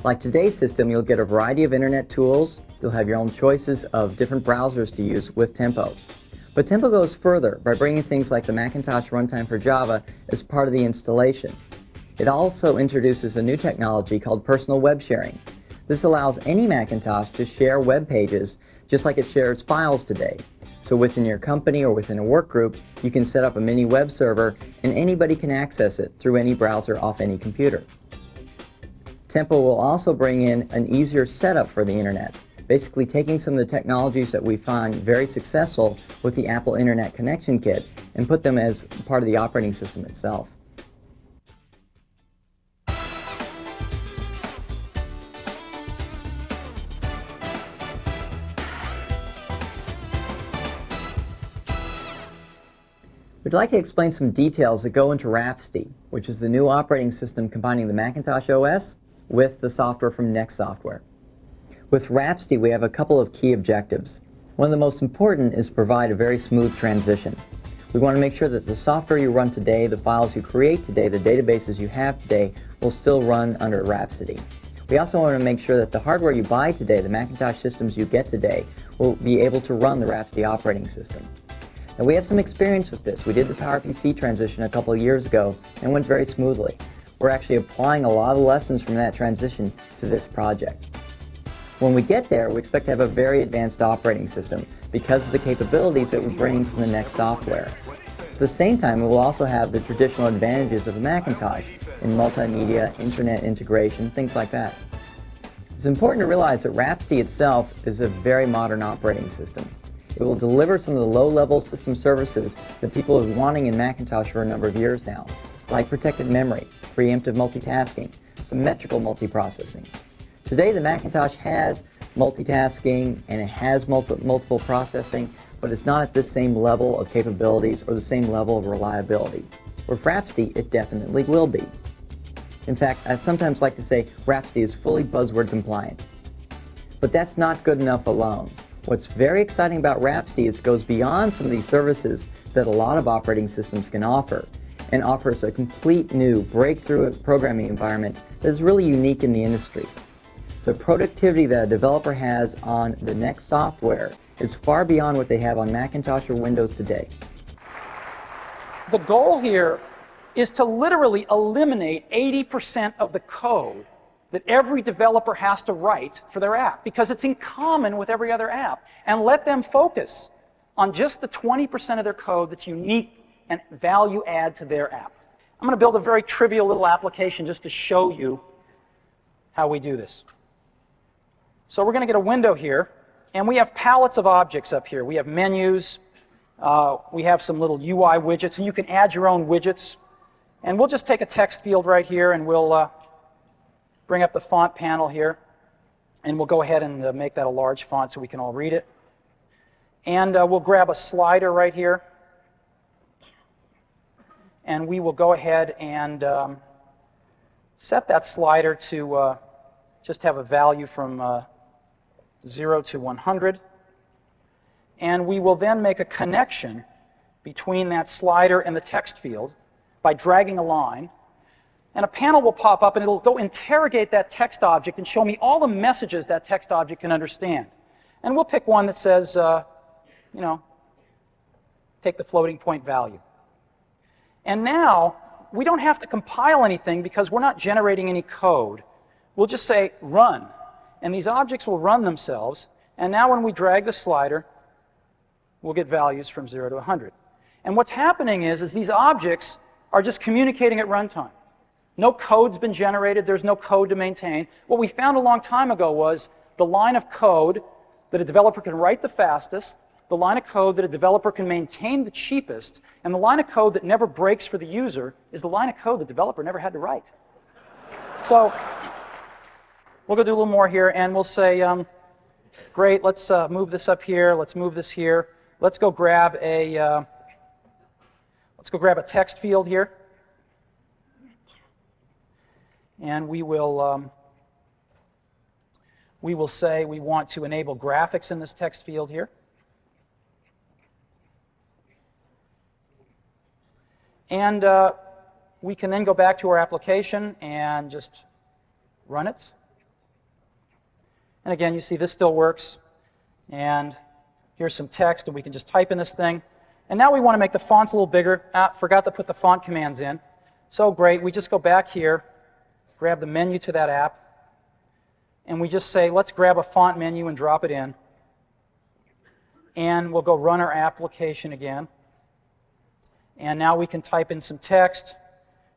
Like today's system, you'll get a variety of internet tools. You'll have your own choices of different browsers to use with Tempo. But Tempo goes further by bringing things like the Macintosh runtime for Java as part of the installation. It also introduces a new technology called personal web sharing. This allows any Macintosh to share web pages just like it shares files today. So within your company or within a work group, you can set up a mini web server and anybody can access it through any browser off any computer. Tempo will also bring in an easier setup for the internet, basically taking some of the technologies that we find very successful with the Apple Internet Connection Kit and put them as part of the operating system itself. We'd like to explain some details that go into Rhapsody, which is the new operating system combining the Macintosh OS with the software from Next Software. With Rhapsody, we have a couple of key objectives. One of the most important is to provide a very smooth transition. We want to make sure that the software you run today, the files you create today, the databases you have today, will still run under Rhapsody. We also want to make sure that the hardware you buy today, the Macintosh systems you get today, will be able to run the Rhapsody operating system. Now, we have some experience with this. We did the PowerPC transition a couple of years ago and went very smoothly. We're actually applying a lot of lessons from that transition to this project. When we get there, we expect to have a very advanced operating system because of the capabilities that we bring from the Next software. At the same time, it will also have the traditional advantages of a Macintosh in multimedia, internet integration, things like that. It's important to realize that Rhapsody itself is a very modern operating system. It will deliver some of the low-level system services that people have been wanting in Macintosh for a number of years now, like protected memory, preemptive multitasking, symmetrical multiprocessing. Today, the Macintosh has multitasking and it has multiple processing, but it's not at the same level of capabilities or the same level of reliability. With Rhapsody, it definitely will be. In fact, I'd sometimes like to say Rhapsody is fully buzzword compliant. But that's not good enough alone. What's very exciting about Rhapsody is it goes beyond some of these services that a lot of operating systems can offer and offers a complete new breakthrough programming environment that is really unique in the industry. The productivity that a developer has on the Next software is far beyond what they have on Macintosh or Windows today. The goal here is to literally eliminate 80% of the code that every developer has to write for their app, because it's in common with every other app, and let them focus on just the 20% of their code that's unique and value add to their app. I'm going to build a very trivial little application just to show you how we do this. So we're going to get a window here, and we have palettes of objects up here. We have menus, we have some little UI widgets, and you can add your own widgets. And we'll just take a text field right here, and we'll bring up the font panel here, and we'll go ahead and make that a large font so we can all read it. And we'll grab a slider right here, and we will go ahead and set that slider to just have a value from 0 to 100. And we will then make a connection between that slider and the text field by dragging a line. And a panel will pop up, and it'll go interrogate that text object and show me all the messages that text object can understand. And we'll pick one that says, you know, take the floating point value. And now, we don't have to compile anything because we're not generating any code. We'll just say run, and these objects will run themselves. And now when we drag the slider, we'll get values from 0 to 100. And what's happening is these objects are just communicating at runtime. No code's been generated. There's no code to maintain. What we found a long time ago was the line of code that a developer can write the fastest, the line of code that a developer can maintain the cheapest, and the line of code that never breaks for the user is the line of code the developer never had to write. So we'll go do a little more here, and we'll say, great, let's move this up here. Let's move this here. Let's go grab a text field here. And we will say we want to enable graphics in this text field here. And we can then go back to our application and just run it. And again, you see this still works. And here's some text, and we can just type in this thing. And now we want to make the fonts a little bigger. Forgot to put the font commands in. So great, we just go back here, grab the menu to that app, and we just say, let's grab a font menu and drop it in. And we'll go run our application again. And now we can type in some text.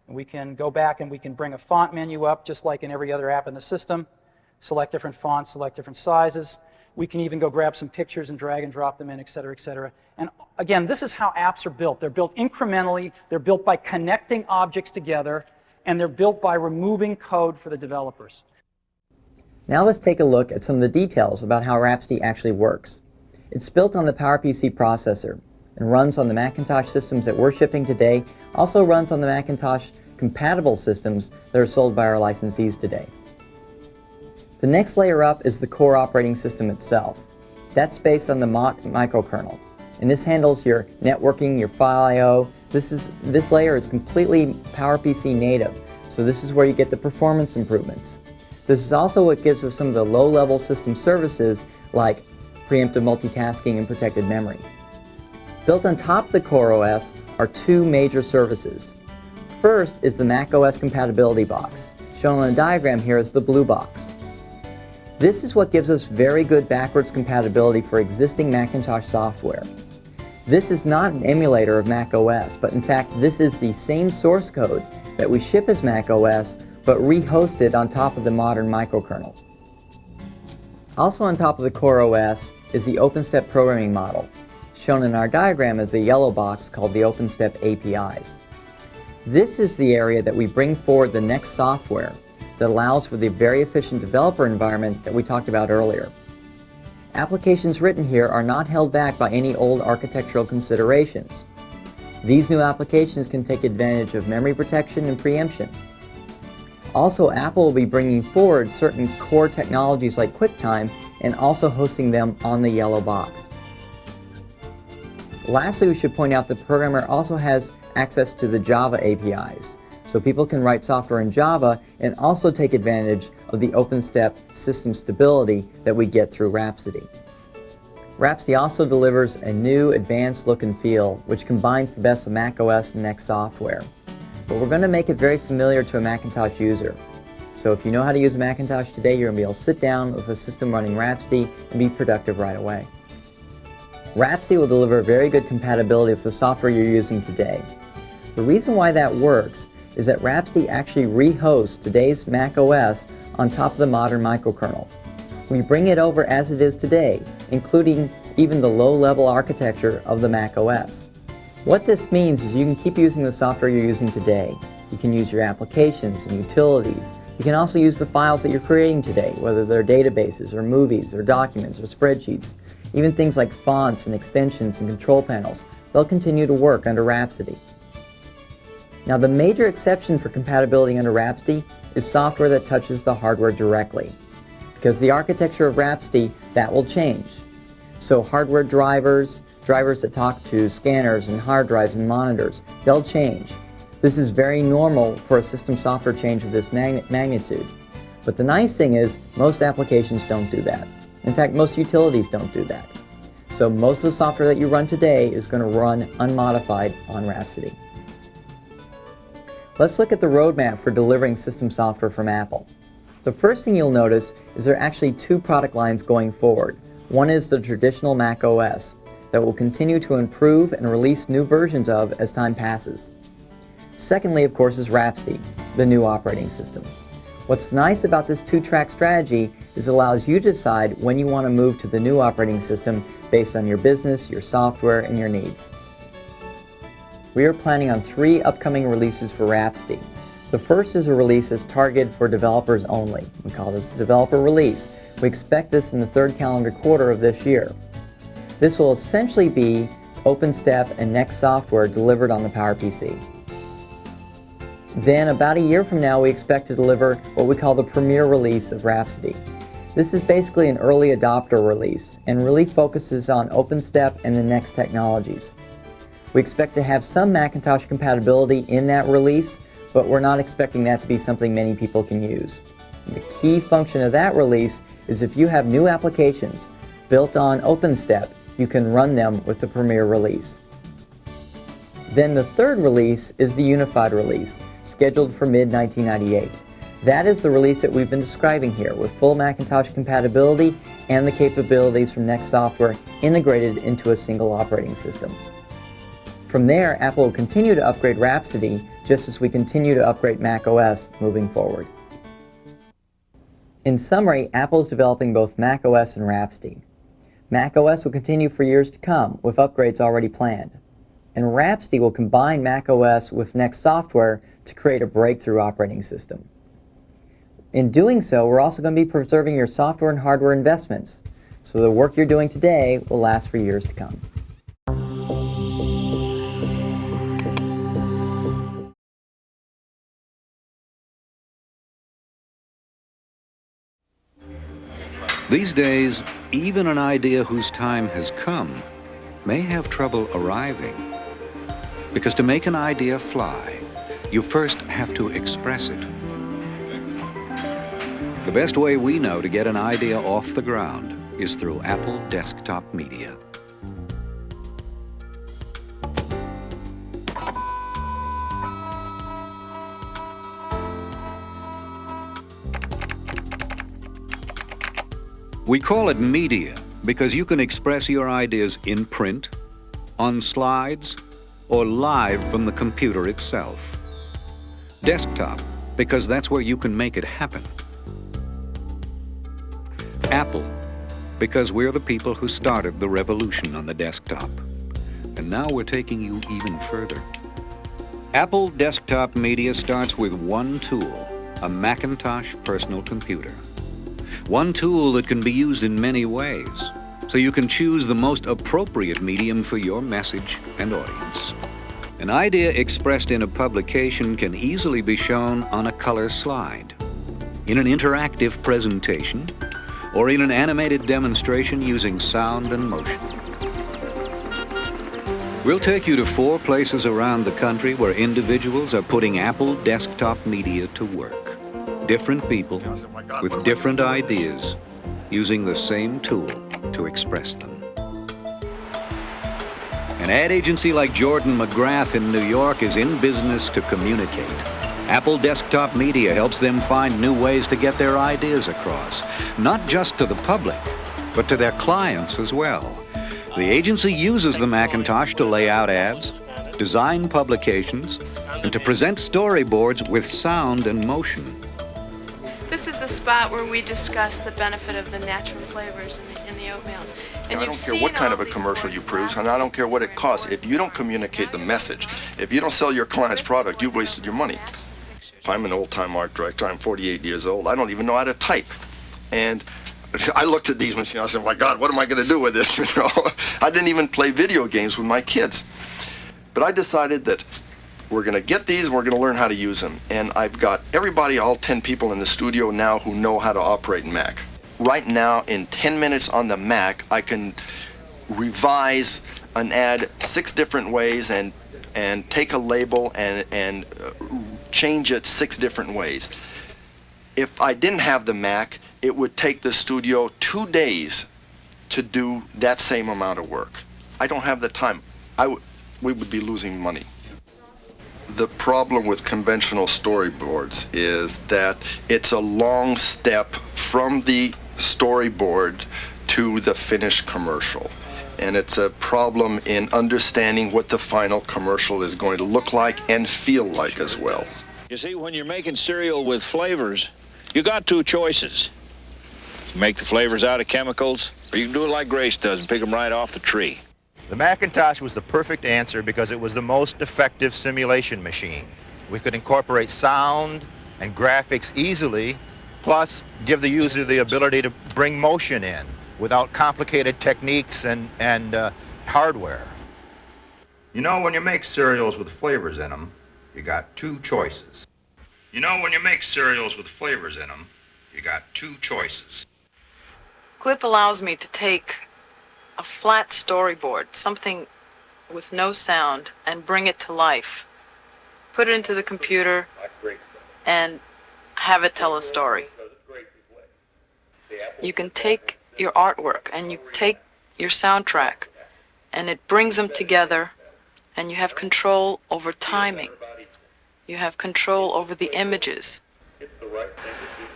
And we can go back and we can bring a font menu up just like in every other app in the system. Select different fonts, select different sizes. We can even go grab some pictures and drag and drop them in, et cetera, et cetera. And again, this is how apps are built. They're built incrementally. They're built by connecting objects together. And they're built by removing code for the developers. Now let's take a look at some of the details about how Rhapsody actually works. It's built on the PowerPC processor and runs on the Macintosh systems that we're shipping today, also runs on the Macintosh compatible systems that are sold by our licensees today. The next layer up is the core operating system itself. That's based on the microkernel, and this handles your networking, your file I/O. This layer is completely PowerPC native, so this is where you get the performance improvements. This is also what gives us some of the low-level system services like preemptive multitasking and protected memory. Built on top of the Core OS are two major services. First is the Mac OS compatibility box, shown on the diagram here as the blue box. This is what gives us very good backwards compatibility for existing Macintosh software. This is not an emulator of Mac OS, but in fact this is the same source code that we ship as Mac OS, but rehosted on top of the modern microkernel. Also on top of the Core OS is the OpenStep programming model, shown in our diagram as a yellow box called the OpenStep APIs. This is the area that we bring forward the next software that allows for the very efficient developer environment that we talked about earlier. Applications written here are not held back by any old architectural considerations. These new applications can take advantage of memory protection and preemption. Also, Apple will be bringing forward certain core technologies like QuickTime and also hosting them on the yellow box. Lastly, we should point out the programmer also has access to the Java APIs, so people can write software in Java and also take advantage of the OpenStep system stability that we get through Rhapsody. Rhapsody also delivers a new advanced look and feel, which combines the best of macOS and Next software. But we're going to make it very familiar to a Macintosh user. So if you know how to use a Macintosh today, you're going to be able to sit down with a system running Rhapsody and be productive right away. Rhapsody will deliver very good compatibility with the software you're using today. The reason why that works is that Rhapsody actually rehosts today's Mac OS on top of the modern microkernel. We bring it over as it is today, including even the low-level architecture of the Mac OS. What this means is you can keep using the software you're using today. You can use your applications and utilities. You can also use the files that you're creating today, whether they're databases or movies or documents or spreadsheets. Even things like fonts and extensions and control panels, they'll continue to work under Rhapsody. Now, the major exception for compatibility under Rhapsody is software that touches the hardware directly. Because the architecture of Rhapsody, that will change. So hardware drivers that talk to scanners and hard drives and monitors, they'll change. This is very normal for a system software change of this magnitude. But the nice thing is, most applications don't do that. In fact, most utilities don't do that. So most of the software that you run today is going to run unmodified on Rhapsody. Let's look at the roadmap for delivering system software from Apple. The first thing you'll notice is there are actually two product lines going forward. One is the traditional Mac OS that will continue to improve and release new versions of as time passes. Secondly, of course, is Rhapsody, the new operating system. What's nice about this two-track strategy is it allows you to decide when you want to move to the new operating system based on your business, your software, and your needs. We are planning on 3 upcoming releases for Rhapsody. The first is a release that's targeted for developers only. We call this a developer release. We expect this in the 3rd calendar quarter of this year. This will essentially be OpenStep and Next software delivered on the PowerPC. Then about a year from now, we expect to deliver what we call the premiere release of Rhapsody. This is basically an early adopter release and really focuses on OpenStep and the Next technologies. We expect to have some Macintosh compatibility in that release, but we're not expecting that to be something many people can use. The key function of that release is if you have new applications built on OpenStep, you can run them with the premiere release. Then the 3rd release is the unified release, scheduled for mid-1998. That is the release that we've been describing here, with full Macintosh compatibility and the capabilities from Next Software integrated into a single operating system. From there, Apple will continue to upgrade Rhapsody, just as we continue to upgrade macOS moving forward. In summary, Apple is developing both macOS and Rhapsody. macOS will continue for years to come, with upgrades already planned. And Rhapsody will combine macOS with Next Software to create a breakthrough operating system. In doing so, we're also going to be preserving your software and hardware investments, so the work you're doing today will last for years to come. These days, even an idea whose time has come may have trouble arriving. Because to make an idea fly, you first have to express it. The best way we know to get an idea off the ground is through Apple Desktop Media. We call it media because you can express your ideas in print, on slides, or live from the computer itself. Desktop, because that's where you can make it happen. Apple, because we're the people who started the revolution on the desktop. And now we're taking you even further. Apple Desktop Media starts with one tool, a Macintosh personal computer. One tool that can be used in many ways, so you can choose the most appropriate medium for your message and audience. An idea expressed in a publication can easily be shown on a color slide, in an interactive presentation, or in an animated demonstration using sound and motion. We'll take you to 4 places around the country where individuals are putting Apple Desktop Media to work. Different people with different ideas using the same tool to express them. An ad agency like Jordan McGrath in New York is in business to communicate. Apple Desktop Media helps them find new ways to get their ideas across, not just to the public, but to their clients as well. The agency uses the Macintosh to lay out ads, design publications, and to present storyboards with sound and motion. This is the spot where we discuss the benefit of the natural flavors in the oatmeals. And I don't care what kind of a commercial you produce, and I don't care what it costs. If you don't communicate the message, if you don't sell your client's product, you've wasted your money. I'm an old-time art director. I'm 48 years old. I don't even know how to type. And I looked at these machines. I said, my God, what am I going to do with this? You know, I didn't even play video games with my kids. But I decided that we're going to get these and we're going to learn how to use them. And I've got everybody, all 10 people in the studio now who know how to operate Mac. Right now, in 10 minutes on the Mac, I can revise an ad 6 different ways and take a label and change it 6 different ways. If I didn't have the Mac, it would take the studio 2 days to do that same amount of work. I don't have the time. We would be losing money. The problem with conventional storyboards is that it's a long step from the storyboard to the finished commercial. And it's a problem in understanding what the final commercial is going to look like and feel like as well. You see, when you're making cereal with flavors, you got 2 choices. You make the flavors out of chemicals, or you can do it like Grace does and pick them right off the tree. The Macintosh was the perfect answer because it was the most effective simulation machine. We could incorporate sound and graphics easily, plus give the user the ability to bring motion in without complicated techniques and hardware. You know, when you make cereals with flavors in them, you got 2 choices. You know, when you make cereals with flavors in them, you got 2 choices. Clip allows me to take a flat storyboard, something with no sound, and bring it to life. Put it into the computer and have it tell a story. You can take your artwork and you take your soundtrack and it brings them together, and you have control over timing. You have control over the images. the right thing to do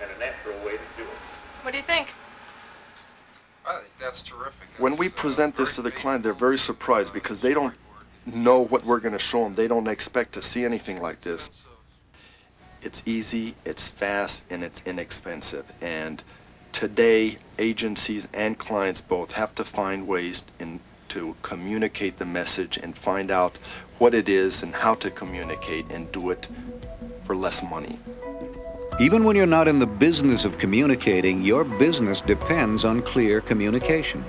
and a natural way to do it. What do you think? I think that's terrific. When we present this to the client, they're very surprised because they don't know what we're going to show them. They don't expect to see anything like this. It's easy, it's fast, and it's inexpensive. And today, agencies and clients both have to find ways to communicate the message and find out what it is and how to communicate and do it for less money. Even when you're not in the business of communicating, your business depends on clear communication.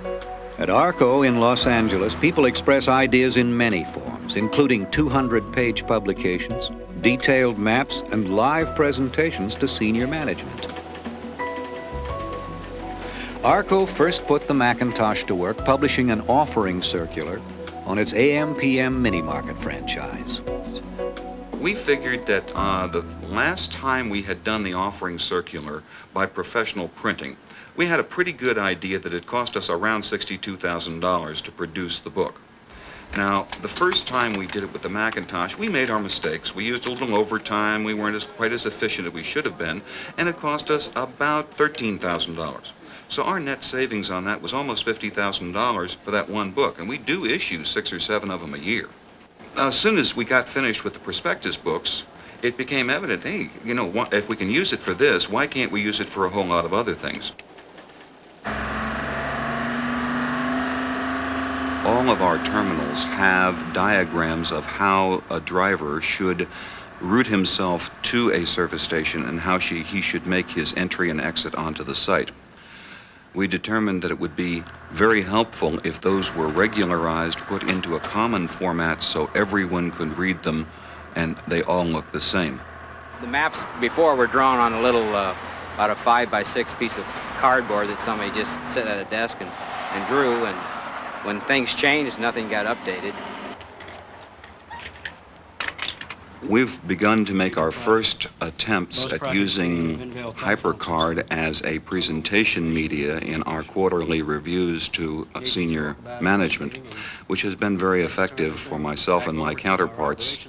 At ARCO in Los Angeles, people express ideas in many forms, including 200-page publications, detailed maps, and live presentations to senior management. ARCO first put the Macintosh to work publishing an offering circular on its AM/PM mini-market franchise. We figured that the last time we had done the offering circular by professional printing, we had a pretty good idea that it cost us around $62,000 to produce the book. Now, the first time we did it with the Macintosh, we made our mistakes. We used a little overtime, we weren't quite as efficient as we should have been, and it cost us about $13,000. So our net savings on that was almost $50,000 for that one book, and we do issue 6 or 7 of them a year. As soon as we got finished with the prospectus books, it became evident, hey, you know, if we can use it for this, why can't we use it for a whole lot of other things? All of our terminals have diagrams of how a driver should route himself to a service station and how he should make his entry and exit onto the site. We determined that it would be very helpful if those were regularized, put into a common format so everyone could read them and they all look the same. The maps before were drawn on a little, about a 5x6 piece of cardboard that somebody just sat at a desk and drew, and when things changed, nothing got updated. We've begun to make our first attempts at using HyperCard as a presentation media in our quarterly reviews to senior management, which has been very effective for myself and my counterparts,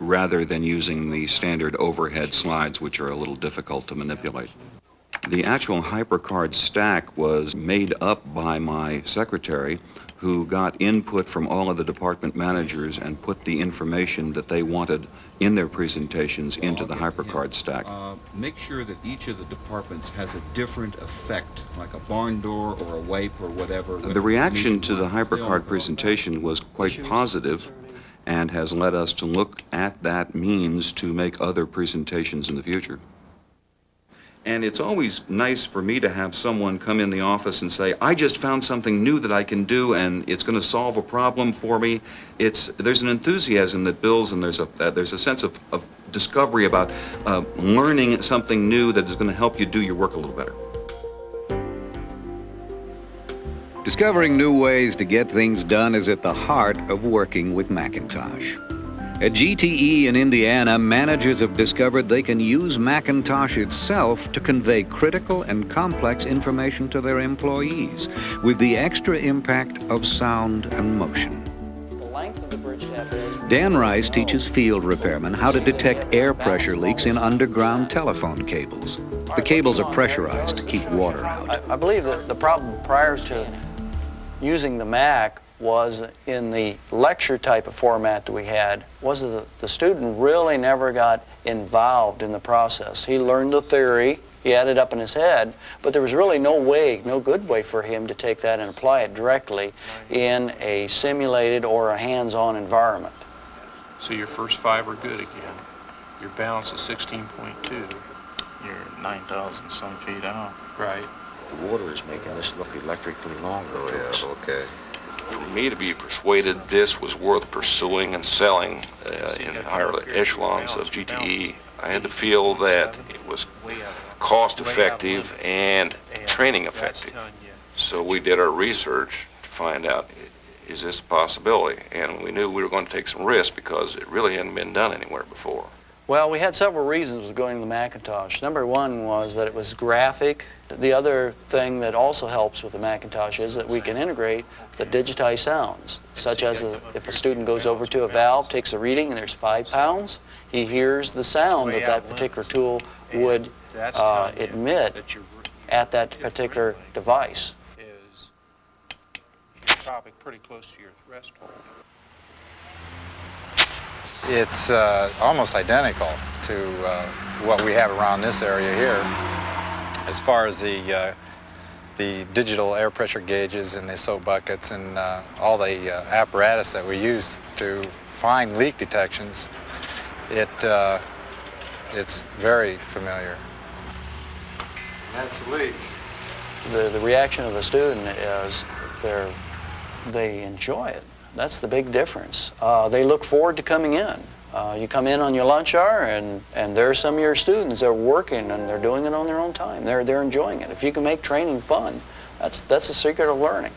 rather than using the standard overhead slides, which are a little difficult to manipulate. The actual HyperCard stack was made up by my secretary, who got input from all of the department managers and put the information that they wanted in their presentations into the HyperCard stack. Make sure that each of the departments has a different effect, like a barn door or a wipe or whatever. The reaction to the HyperCard presentation was quite positive and has led us to look at that means to make other presentations in the future. And it's always nice for me to have someone come in the office and say, I just found something new that I can do and it's going to solve a problem for me. There's an enthusiasm that builds, and there's a sense of discovery about learning something new that is going to help you do your work a little better. Discovering new ways to get things done is at the heart of working with Macintosh. At GTE in Indiana, managers have discovered they can use Macintosh itself to convey critical and complex information to their employees, with the extra impact of sound and motion. Dan Rice teaches field repairmen how to detect air pressure leaks in underground telephone cables. The cables are pressurized to keep water out. I believe that the problem prior to using the Mac was in the lecture type of format that we had, was that the student really never got involved in the process. He learned the theory, he had it up in his head, but there was really no way, no good way for him to take that and apply it directly in a simulated or a hands-on environment. So your first 5 are good again. Your balance is 16.2. You're 9,000 some feet out. Right. The water is making this look electrically longer. Oh, yeah, okay. For me to be persuaded this was worth pursuing and selling in higher echelons of GTE, I had to feel that it was cost effective and training effective. So we did our research to find out, is this a possibility? And we knew we were going to take some risks because it really hadn't been done anywhere before. Well, we had several reasons for going to the Macintosh. Number one was that it was graphic. The other thing that also helps with the Macintosh is that we can integrate the digitized sounds, such as if a student goes over to a valve, takes a reading, and there's 5 pounds, he hears the sound that that particular tool would emit at that particular device. Is topic pretty close to your threshold. It's almost identical to what we have around this area here as far as the digital air pressure gauges and the soap buckets and all the apparatus that we use to find leak detections. It's very familiar. That's a leak. The reaction of the student is they enjoy it. That's the big difference. They look forward to coming in. You come in on your lunch hour, and there's some of your students that are working, and they're doing it on their own time. They're enjoying it. If you can make training fun, that's the secret of learning.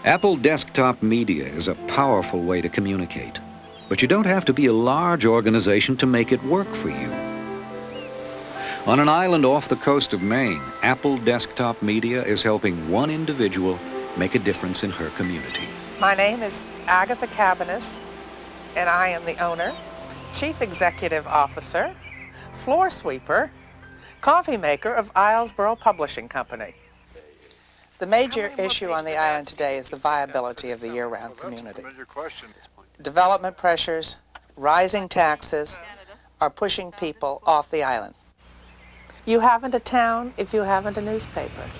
Apple Desktop Media is a powerful way to communicate, but you don't have to be a large organization to make it work for you. On an island off the coast of Maine, Apple Desktop Media is helping one individual make a difference in her community. My name is Agatha Cabanis, and I am the owner, Chief Executive Officer, floor sweeper, coffee maker of Islesboro Publishing Company. The major issue on the island today is the viability of the year-round community. Development pressures, rising taxes are pushing people off the island. You haven't a town if you haven't a newspaper,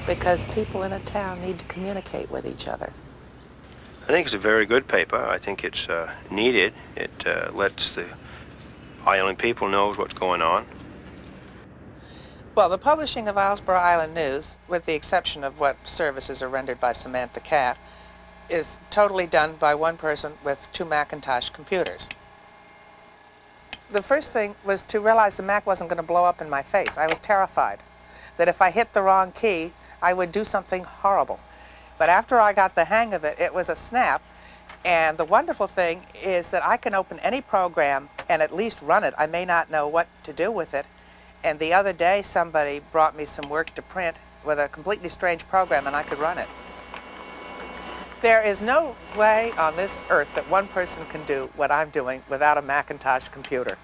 because people in a town need to communicate with each other. I think it's a very good paper. I think it's needed. It lets the island people know what's going on. Well, the publishing of Islesboro Island News, with the exception of what services are rendered by Samantha Cat, is totally done by one person with 2 Macintosh computers. The first thing was to realize the Mac wasn't going to blow up in my face. I was terrified that if I hit the wrong key, I would do something horrible. But after I got the hang of it, it was a snap. And the wonderful thing is that I can open any program and at least run it. I may not know what to do with it. And the other day, somebody brought me some work to print with a completely strange program, and I could run it. There is no way on this earth that one person can do what I'm doing without a Macintosh computer.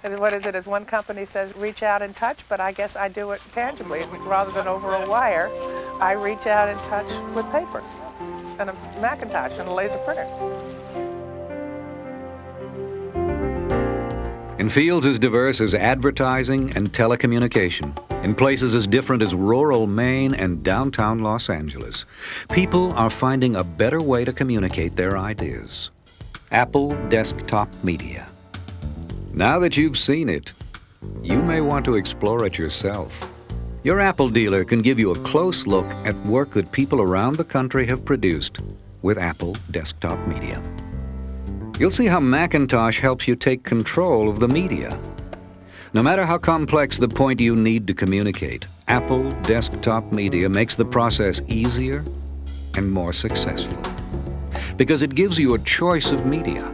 And what is it, as one company says, reach out and touch, but I guess I do it tangibly. Rather than over a wire, I reach out and touch with paper and a Macintosh and a laser printer. In fields as diverse as advertising and telecommunication, in places as different as rural Maine and downtown Los Angeles, people are finding a better way to communicate their ideas. Apple Desktop Media. Now that you've seen it, you may want to explore it yourself. Your Apple dealer can give you a close look at work that people around the country have produced with Apple Desktop Media. You'll see how Macintosh helps you take control of the media. No matter how complex the point you need to communicate, Apple Desktop Media makes the process easier and more successful. Because it gives you a choice of media: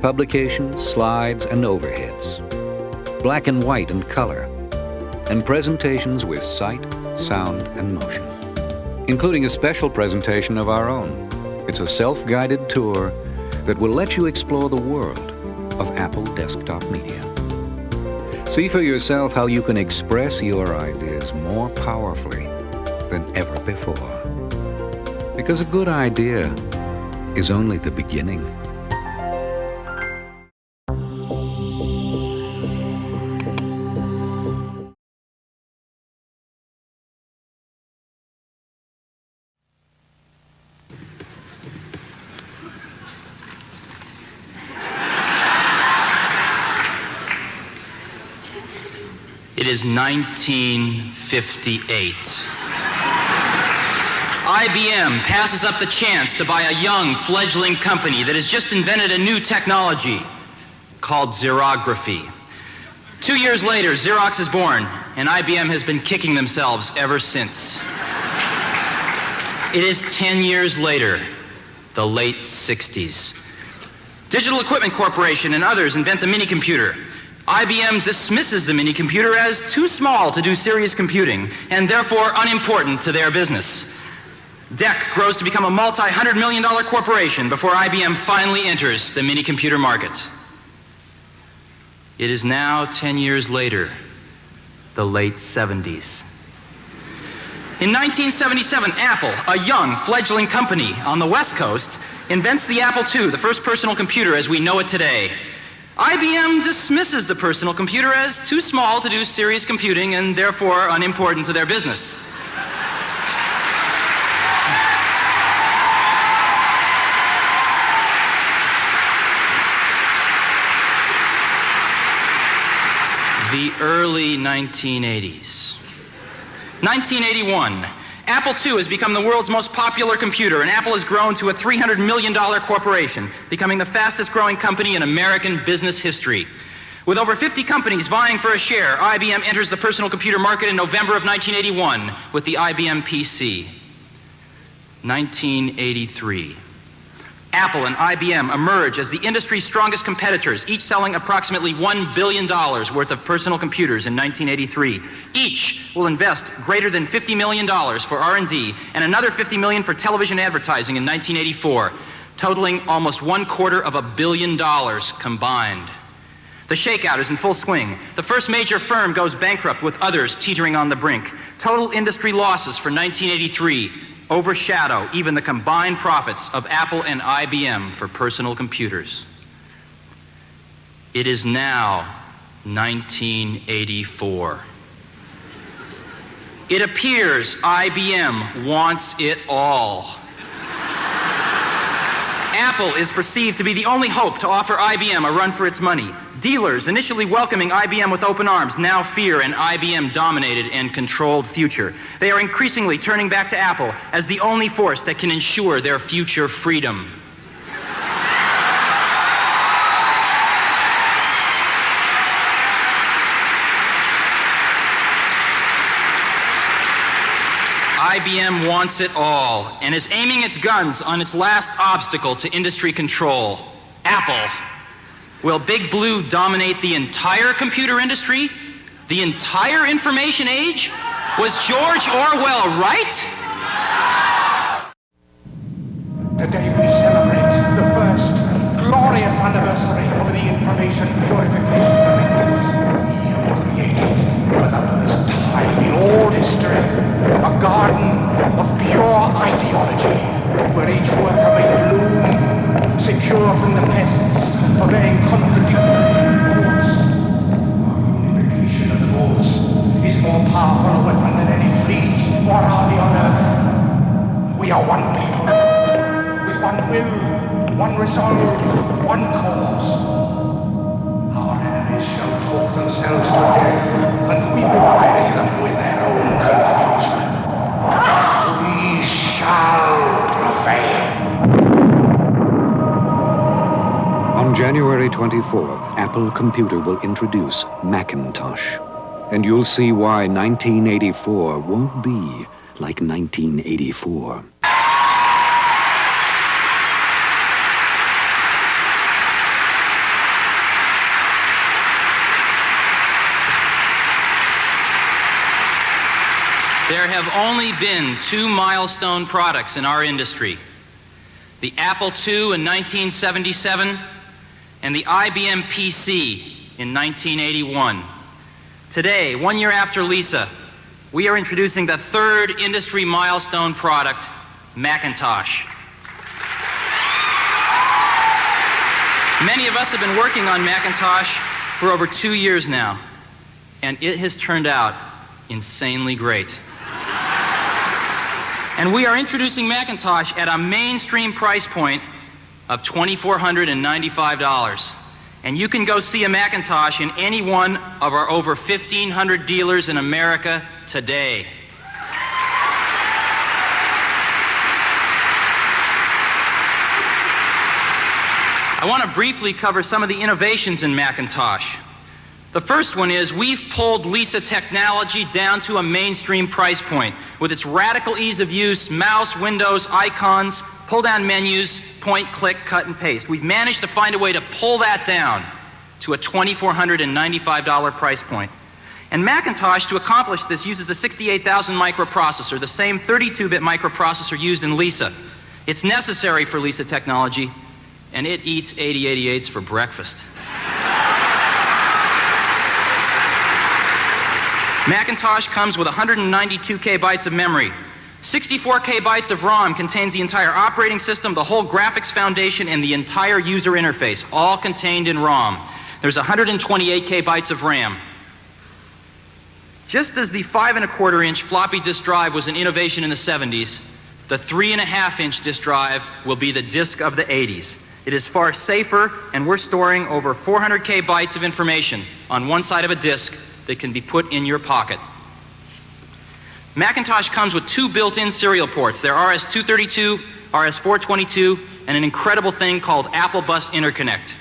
publications, slides, and overheads, black and white and color, and presentations with sight, sound, and motion, including a special presentation of our own. It's a self-guided tour that will let you explore the world of Apple Desktop Media. See for yourself how you can express your ideas more powerfully than ever before. Because a good idea is only the beginning. It is 1958. IBM passes up the chance to buy a young, fledgling company that has just invented a new technology called xerography. 2 years later, Xerox is born, and IBM has been kicking themselves ever since. It is 10 years later, the late 60s. Digital Equipment Corporation and others invent the mini-computer. IBM dismisses the mini-computer as too small to do serious computing and therefore unimportant to their business. DEC grows to become a multi-$100 million corporation before IBM finally enters the mini-computer market. It is now 10 years later, the late 70s. In 1977, Apple, a young, fledgling company on the West Coast, invents the Apple II, the first personal computer as we know it today. IBM dismisses the personal computer as too small to do serious computing and therefore unimportant to their business. The early 1980s. 1981. Apple II has become the world's most popular computer, and Apple has grown to a $300 million corporation, becoming the fastest growing company in American business history. With over 50 companies vying for a share, IBM enters the personal computer market in November of 1981 with the IBM PC. 1983. Apple and IBM emerge as the industry's strongest competitors, each selling approximately $1 billion worth of personal computers in 1983. Each will invest greater than $50 million for R&D and another $50 million for television advertising in 1984, totaling almost $250 million combined. The shakeout is in full swing. The first major firm goes bankrupt with others teetering on the brink. Total industry losses for 1983 overshadow even the combined profits of Apple and IBM for personal computers. It is now 1984. It appears IBM wants it all. Apple is perceived to be the only hope to offer IBM a run for its money. Dealers, initially welcoming IBM with open arms, now fear an IBM-dominated and controlled future. They are increasingly turning back to Apple as the only force that can ensure their future freedom. IBM wants it all and is aiming its guns on its last obstacle to industry control, Apple. Will Big Blue dominate the entire computer industry? The entire information age? Was George Orwell right? Today we celebrate the first glorious anniversary of the Information Purification Directives. We have created, for the first time in all history, a garden of pure ideology, where each worker may bloom, secure from the pests, obeying contradictory thoughts. Our unification of thoughts is more powerful a weapon than any fleet or army on earth. We are one people, with one will, one resolve, one cause. Our enemies shall talk themselves to death, and we will bury them with their own confusion. We shall prevail. On January 24th, Apple Computer will introduce Macintosh. And you'll see why 1984 won't be like 1984. There have only been two milestone products in our industry. The Apple II in 1977 and the IBM PC in 1981. Today, 1 year after Lisa, we are introducing the third industry milestone product, Macintosh. Many of us have been working on Macintosh for over 2 years now, and it has turned out insanely great. And we are introducing Macintosh at a mainstream price point of $2,495. And you can go see a Macintosh in any one of our over 1,500 dealers in America today. I want to briefly cover some of the innovations in Macintosh. The first one is we've pulled Lisa technology down to a mainstream price point with its radical ease of use, mouse, windows, icons, pull-down menus, point, click, cut, and paste. We've managed to find a way to pull that down to a $2,495 price point. And Macintosh, to accomplish this, uses a 68,000 microprocessor, the same 32-bit microprocessor used in Lisa. It's necessary for Lisa technology, and it eats 8088s for breakfast. Macintosh comes with 192 bytes of memory. 64 bytes of ROM contains the entire operating system, the whole graphics foundation, and the entire user interface, all contained in ROM. There's 128 bytes of RAM. Just as the 5¼ floppy disk drive was an innovation in the 70s, the 3.5 disk drive will be the disk of the 80s. It is far safer, and we're storing over 400 bytes of information on one side of a disk that can be put in your pocket. Macintosh comes with 2 built-in serial ports. They're RS-232, RS-422, and an incredible thing called Apple Bus Interconnect.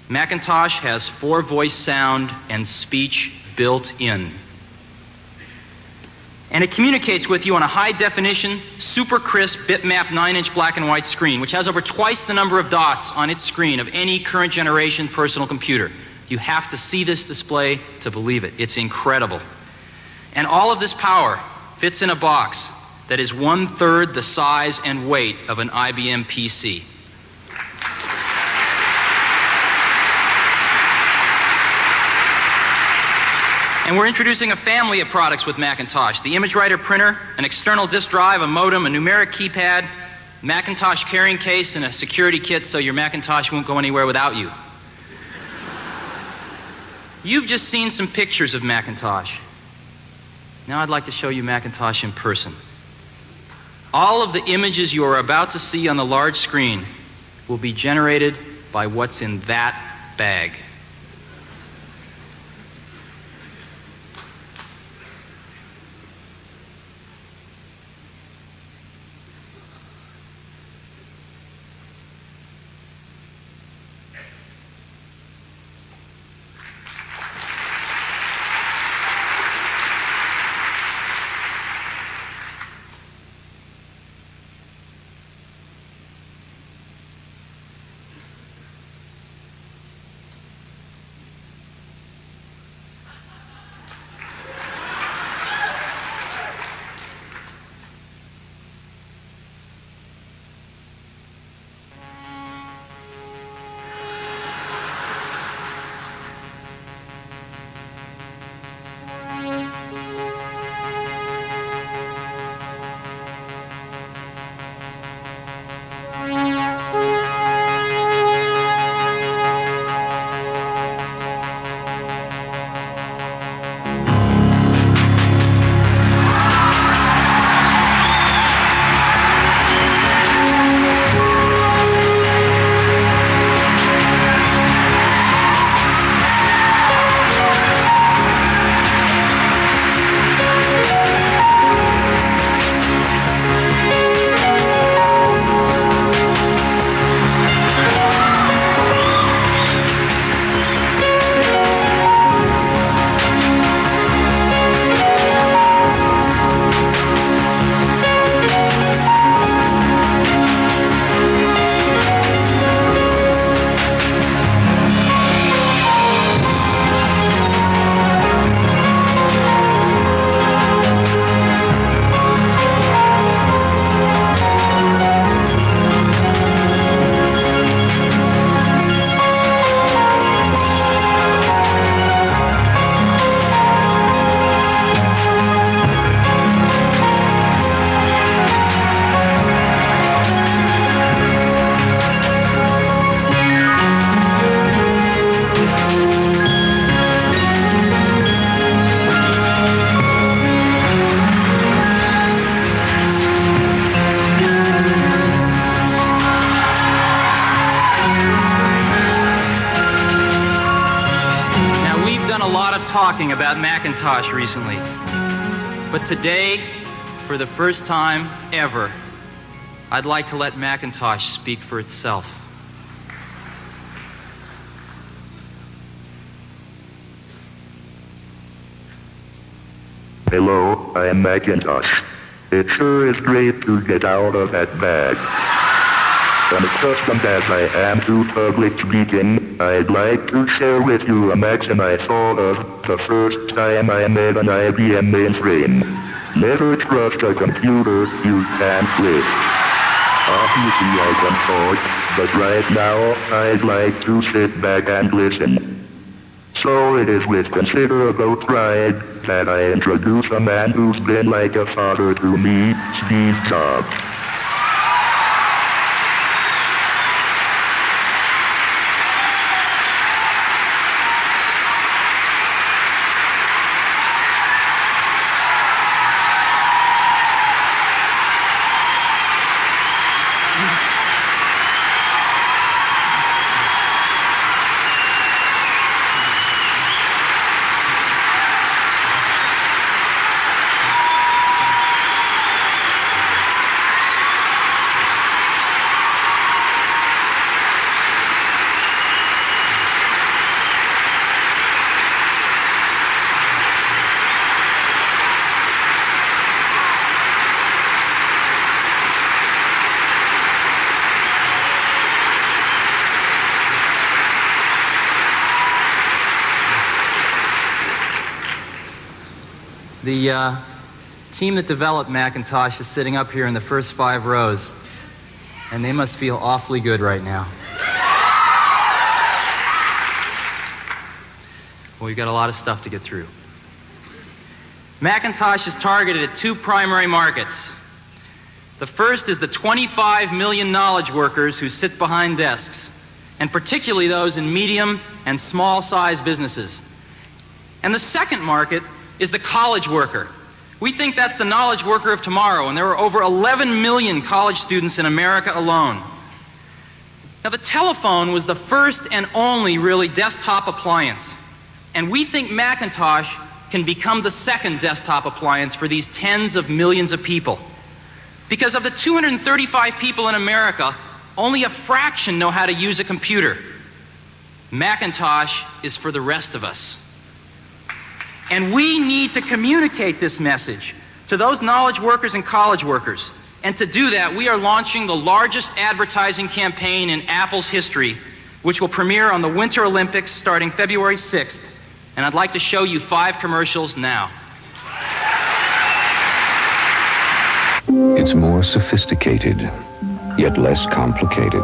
Macintosh has 4 voice sound and speech built in. And it communicates with you on a high-definition, super crisp bitmap 9-inch black and white screen, which has over twice the number of dots on its screen of any current generation personal computer. You have to see this display to believe it. It's incredible. And all of this power fits in a box that is 1/3 the size and weight of an IBM PC. And we're introducing a family of products with Macintosh: the image writer printer, an external disk drive, a modem, a numeric keypad, Macintosh carrying case, and a security kit so your Macintosh won't go anywhere without you. You've just seen some pictures of Macintosh. Now I'd like to show you Macintosh in person. All of the images you are about to see on the large screen will be generated by what's in that bag. Talking about Macintosh recently. But today, for the first time ever, I'd like to let Macintosh speak for itself. Hello, I'm Macintosh. It sure is great to get out of that bag. Unaccustomed as I am to public speaking, I'd like to share with you a maxim I thought of the first time I made an IBM mainframe. Never trust a computer you can't live. Obviously I can talk, but right now I'd like to sit back and listen. So it is with considerable pride that I introduce a man who's been like a father to me, Steve Jobs. The team that developed Macintosh is sitting up here in the first 5 rows, and they must feel awfully good right now. Well, we've got a lot of stuff to get through. Macintosh is targeted at 2 primary markets. The first is the 25 million knowledge workers who sit behind desks, and particularly those in medium and small-sized businesses. And the second market is the college worker. We think that's the knowledge worker of tomorrow, and there are over 11 million college students in America alone. Now, the telephone was the first and only really desktop appliance, and we think Macintosh can become the second desktop appliance for these tens of millions of people. Because of the 235 people in America, only a fraction know how to use a computer. Macintosh is for the rest of us. And we need to communicate this message to those knowledge workers and college workers. And to do that, we are launching the largest advertising campaign in Apple's history, which will premiere on the Winter Olympics starting February 6th. And I'd like to show you 5 commercials now. It's more sophisticated, yet less complicated.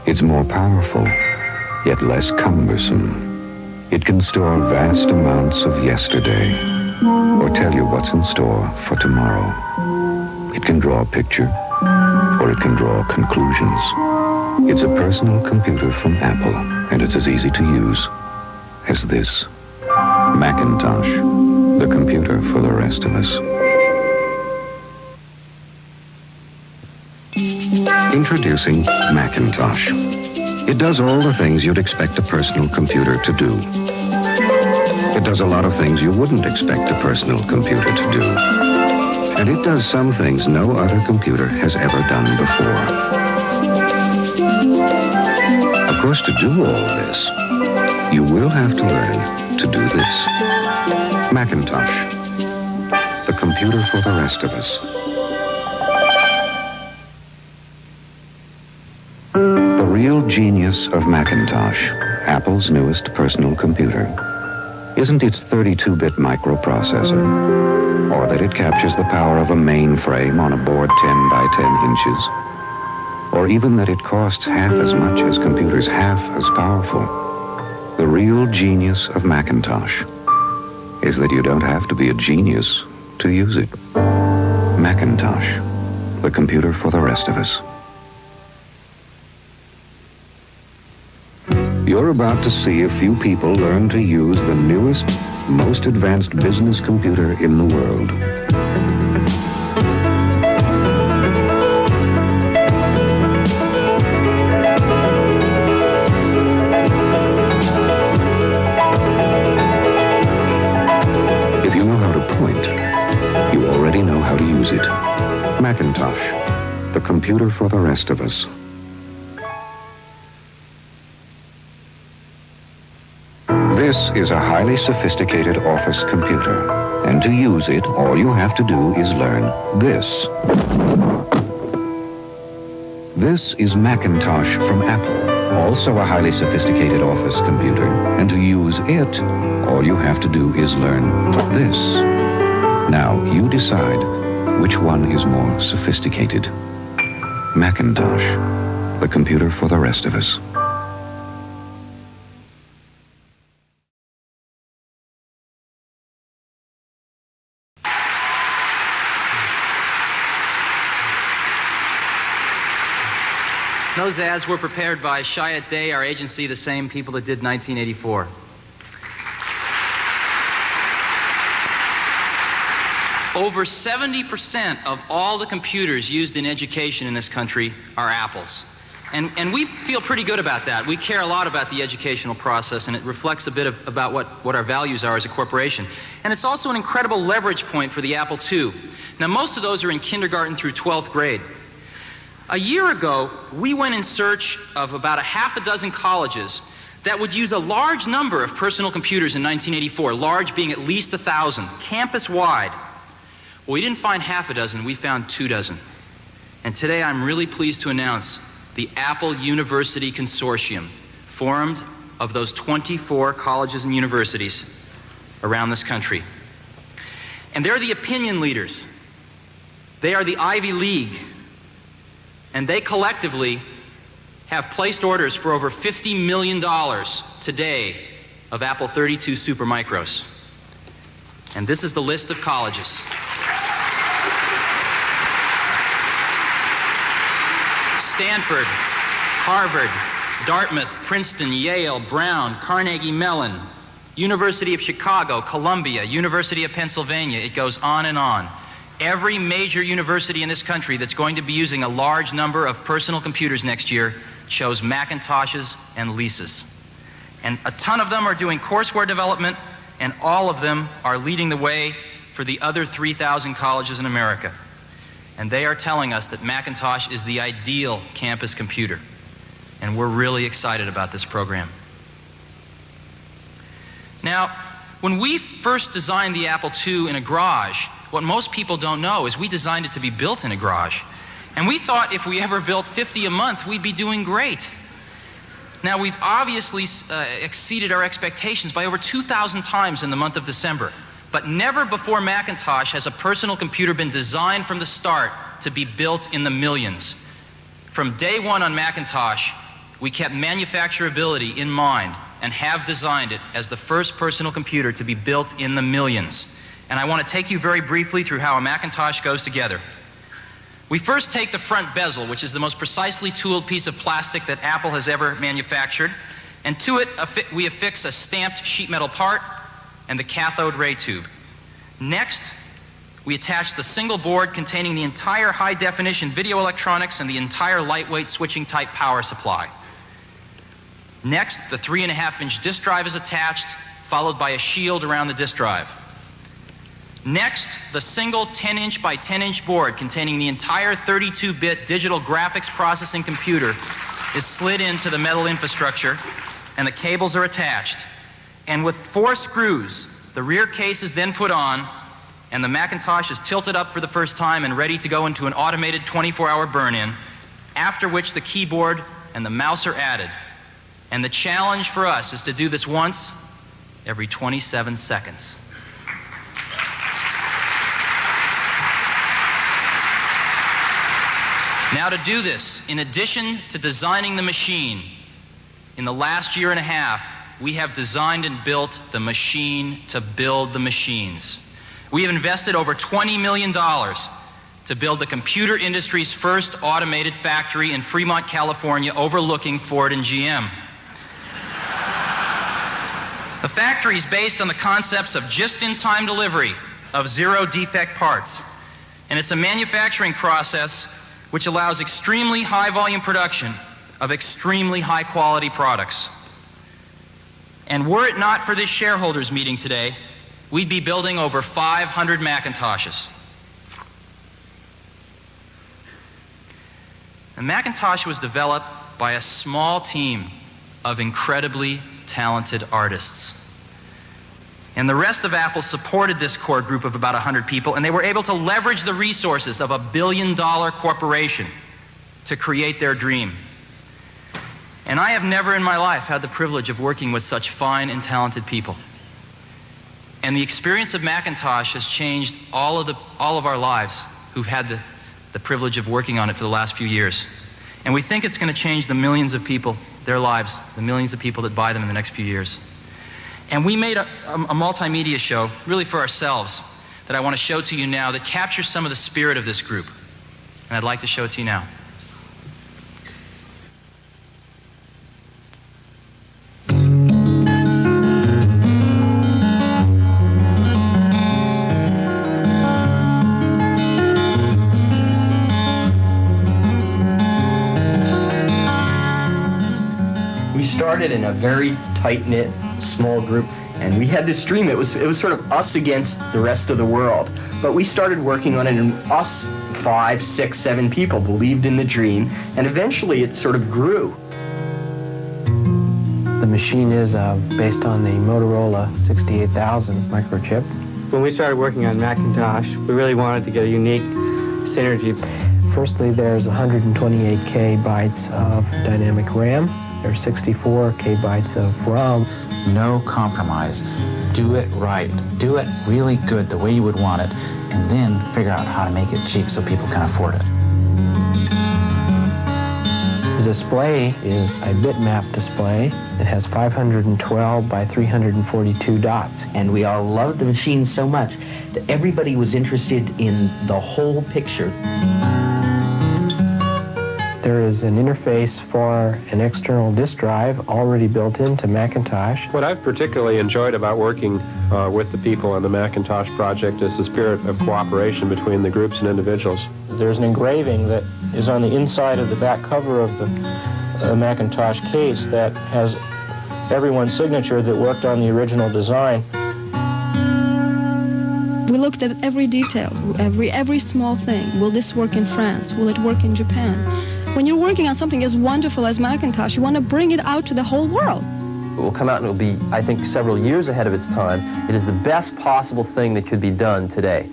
It's more powerful, yet less cumbersome. It can store vast amounts of yesterday, or tell you what's in store for tomorrow. It can draw a picture, or it can draw conclusions. It's a personal computer from Apple, and it's as easy to use as this. Macintosh, the computer for the rest of us. Introducing Macintosh. It does all the things you'd expect a personal computer to do. It does a lot of things you wouldn't expect a personal computer to do. And it does some things no other computer has ever done before. Of course, to do all this, you will have to learn to do this. Macintosh, the computer for the rest of us. The real genius of Macintosh, Apple's newest personal computer, isn't its 32-bit microprocessor, or that it captures the power of a mainframe on a board 10 by 10 inches, or even that it costs half as much as computers half as powerful. The real genius of Macintosh is that you don't have to be a genius to use it. Macintosh, the computer for the rest of us. You're about to see a few people learn to use the newest, most advanced business computer in the world. If you know how to point, you already know how to use it. Macintosh, the computer for the rest of us. This is a highly sophisticated office computer. And to use it, all you have to do is learn this. This is Macintosh from Apple, also a highly sophisticated office computer. And to use it, all you have to do is learn this. Now, you decide which one is more sophisticated. Macintosh, the computer for the rest of us. Those ads were prepared by Chiat Day, our agency, the same people that did 1984. Over 70% of all the computers used in education in this country are Apples. And we feel pretty good about that. We care a lot about the educational process, and it reflects a bit about what our values are as a corporation. And it's also an incredible leverage point for the Apple II. Now, most of those are in kindergarten through 12th grade. A year ago, we went in search of about a half a dozen colleges that would use a large number of personal computers in 1984, large being at least 1,000, campus-wide. Well, we didn't find half a dozen, we found 24. And today I'm really pleased to announce the Apple University Consortium, formed of those 24 colleges and universities around this country. And they're the opinion leaders. They are the Ivy League. And they collectively have placed orders for over $50 million today of Apple 32 Supermicros. And this is the list of colleges. Stanford, Harvard, Dartmouth, Princeton, Yale, Brown, Carnegie Mellon, University of Chicago, Columbia, University of Pennsylvania. It goes on and on. Every major university in this country that's going to be using a large number of personal computers next year chose Macintoshes and Lisas. And a ton of them are doing courseware development, and all of them are leading the way for the other 3,000 colleges in America. And they are telling us that Macintosh is the ideal campus computer. And we're really excited about this program. Now, when we first designed the Apple II in a garage, what most people don't know is we designed it to be built in a garage. And we thought if we ever built 50 a month, we'd be doing great. Now, we've obviously exceeded our expectations by over 2,000 times in the month of December. But never before Macintosh has a personal computer been designed from the start to be built in the millions. From day one on Macintosh, we kept manufacturability in mind and have designed it as the first personal computer to be built in the millions. And I want to take you very briefly through how a Macintosh goes together. We first take the front bezel, which is the most precisely tooled piece of plastic that Apple has ever manufactured, and to it we affix a stamped sheet metal part and the cathode ray tube. Next, we attach the single board containing the entire high-definition video electronics and the entire lightweight switching-type power supply. Next, the 3.5-inch disk drive is attached, followed by a shield around the disk drive. Next, the single 10-inch by 10-inch board containing the entire 32-bit digital graphics processing computer is slid into the metal infrastructure, and the cables are attached. And with 4 screws, the rear case is then put on, and the Macintosh is tilted up for the first time and ready to go into an automated 24-hour burn-in, after which the keyboard and the mouse are added. And the challenge for us is to do this once every 27 seconds. Now, to do this, in addition to designing the machine, in the last year and a half, we have designed and built the machine to build the machines. We have invested over $20 million to build the computer industry's first automated factory in Fremont, California, overlooking Ford and GM. The factory is based on the concepts of just-in-time delivery of zero-defect parts, and it's a manufacturing process which allows extremely high-volume production of extremely high-quality products. And were it not for this shareholders meeting today, we'd be building over 500 Macintoshes. The Macintosh was developed by a small team of incredibly talented artists. And the rest of Apple supported this core group of about 100 people, and they were able to leverage the resources of $1 billion corporation to create their dream. And I have never in my life had the privilege of working with such fine and talented people. And the experience of Macintosh has changed all of our lives who've had the privilege of working on it for the last few years. And we think it's going to change the millions of people, their lives, the millions of people that buy them in the next few years. And we made a multimedia show, really for ourselves, that I want to show to you now that captures some of the spirit of this group. And I'd like to show it to you now. We started in a very tight-knit, small group, and we had this dream. It was sort of us against the rest of the world. But we started working on it, and us 5, 6, 7 people believed in the dream, and eventually it sort of grew. The machine is based on the Motorola 68000 microchip. When we started working on Macintosh, we really wanted to get a unique synergy. Firstly, there's 128K bytes of dynamic RAM. There's 64K bytes of ROM. No compromise. Do it right. Do it really good, the way you would want it, and then figure out how to make it cheap so people can afford it. The display is a bitmap display. It has 512 by 342 dots. And we all loved the machine so much that everybody was interested in the whole picture. There is an interface for an external disk drive already built into Macintosh. What I've particularly enjoyed about working with the people on the Macintosh project is the spirit of cooperation between the groups and individuals. There's an engraving that is on the inside of the back cover of the Macintosh case that has everyone's signature that worked on the original design. We looked at every detail, every small thing. Will this work in France? Will it work in Japan? When you're working on something as wonderful as Macintosh, you want to bring it out to the whole world. It will come out and it will be, I think, several years ahead of its time. It is the best possible thing that could be done today.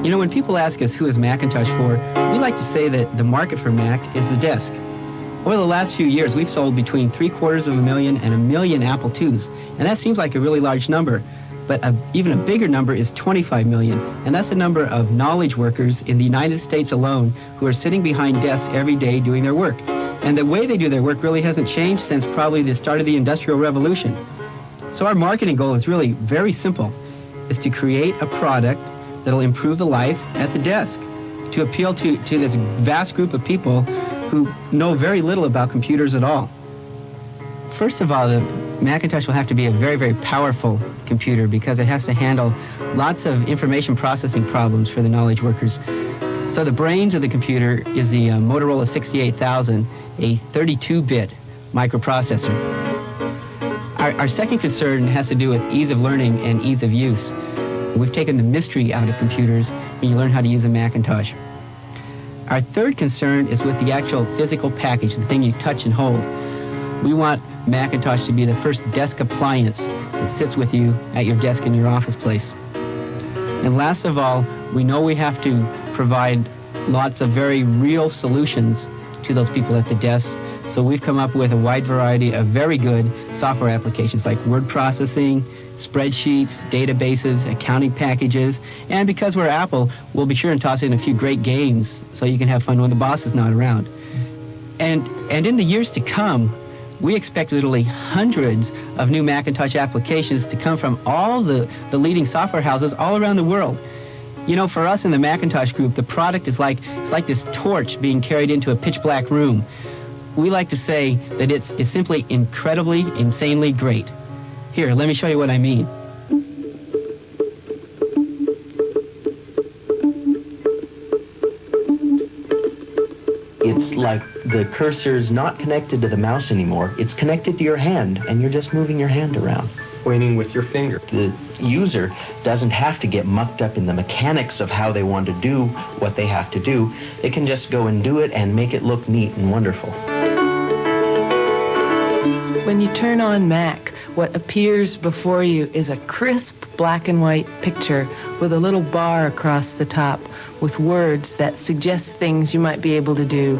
You know, when people ask us who is Macintosh for, we like to say that the market for Mac is the desk. Over the last few years, we've sold between 750,000 and 1 million Apple IIs, and that seems like a really large number. But even a bigger number is 25 million, and that's the number of knowledge workers in the United States alone who are sitting behind desks every day doing their work. And the way they do their work really hasn't changed since probably the start of the Industrial Revolution. So our marketing goal is really very simple, is to create a product that'll improve the life at the desk, to appeal to this vast group of people who know very little about computers at all. First of all, the Macintosh will have to be a very, very powerful computer because it has to handle lots of information processing problems for the knowledge workers. So the brains of the computer is the Motorola 68000, a 32-bit microprocessor. Our second concern has to do with ease of learning and ease of use. We've taken the mystery out of computers when you learn how to use a Macintosh. Our third concern is with the actual physical package, the thing you touch and hold. We want Macintosh to be the first desk appliance that sits with you at your desk in your office place. And last of all, we know we have to provide lots of very real solutions to those people at the desk. So we've come up with a wide variety of very good software applications like word processing, spreadsheets, databases, accounting packages, and because we're Apple, we'll be sure and toss in a few great games so you can have fun when the boss is not around. And in the years to come, we expect literally hundreds of new Macintosh applications to come from all the leading software houses all around the world. You know, for us in the Macintosh group, the product is like this torch being carried into a pitch black room. We like to say that it's simply incredibly, insanely great. Here, let me show you what I mean. It's like the cursor's not connected to the mouse anymore. It's connected to your hand, and you're just moving your hand around. pointing with your finger. The user doesn't have to get mucked up in the mechanics of how they want to do what they have to do. They can just go and do it and make it look neat and wonderful. When you turn on Mac, what appears before you is a crisp black and white picture with a little bar across the top with words that suggest things you might be able to do.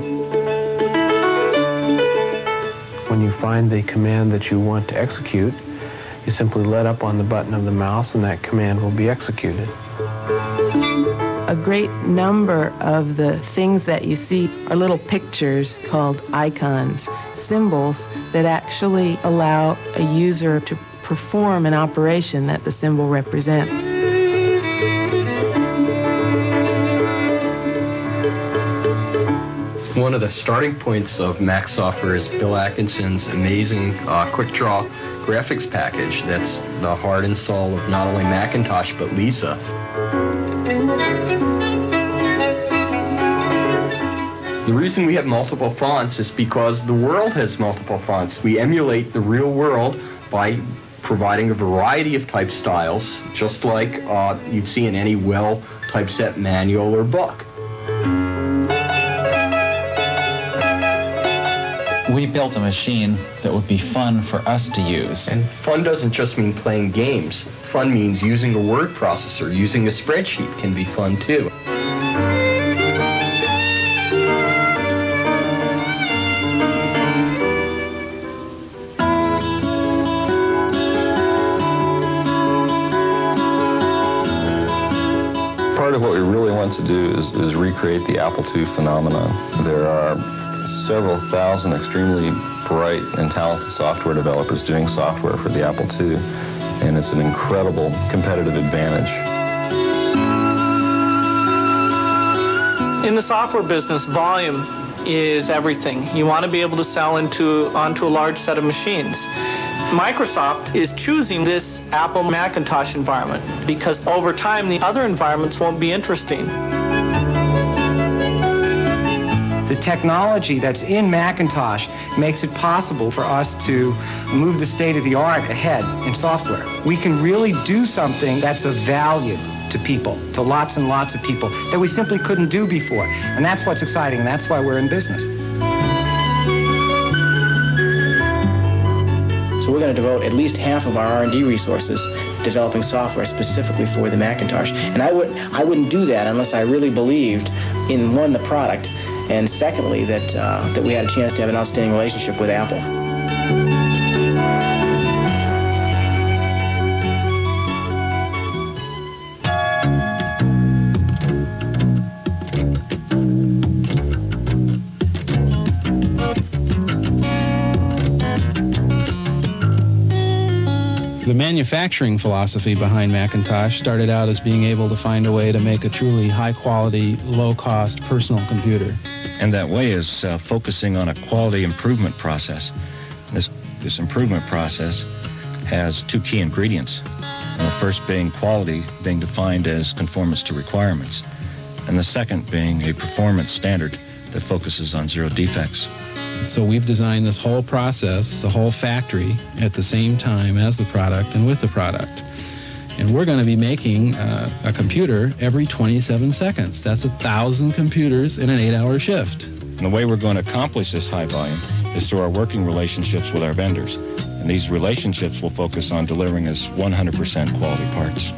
When you find the command that you want to execute, you simply let up on the button of the mouse and that command will be executed. A great number of the things that you see are little pictures called icons, symbols that actually allow a user to perform an operation that the symbol represents. One of the starting points of Mac software is Bill Atkinson's amazing Quick Draw graphics package that's the heart and soul of not only Macintosh but Lisa. The reason we have multiple fonts is because the world has multiple fonts. We emulate the real world by providing a variety of type styles, just like you'd see in any well-typeset manual or book. We built a machine that would be fun for us to use. And fun doesn't just mean playing games. Fun means using a word processor, using a spreadsheet can be fun too. Part of what we really want to do is recreate the Apple II phenomenon. There are several thousand extremely bright and talented software developers doing software for the Apple II, and it's an incredible competitive advantage. In the software business, volume is everything. You want to be able to sell onto a large set of machines. Microsoft is choosing this Apple Macintosh environment because over time the other environments won't be interesting. The technology that's in Macintosh makes it possible for us to move the state of the art ahead in software. We can really do something that's of value to people, to lots and lots of people, that we simply couldn't do before. And that's what's exciting, and that's why we're in business. So we're going to devote at least half of our R&D resources developing software specifically for the Macintosh. And I wouldn't do that unless I really believed in, one, the product, and secondly, that we had a chance to have an outstanding relationship with Apple. The manufacturing philosophy behind Macintosh started out as being able to find a way to make a truly high-quality, low-cost personal computer. And that way is focusing on a quality improvement process. This improvement process has two key ingredients. And the first being quality, being defined as conformance to requirements. And the second being a performance standard that focuses on zero defects. So we've designed this whole process, the whole factory, at the same time as the product and with the product. And we're going to be making a computer every 27 seconds. That's 1,000 computers in an 8-hour shift. And the way we're going to accomplish this high volume is through our working relationships with our vendors. And these relationships will focus on delivering us 100% quality parts.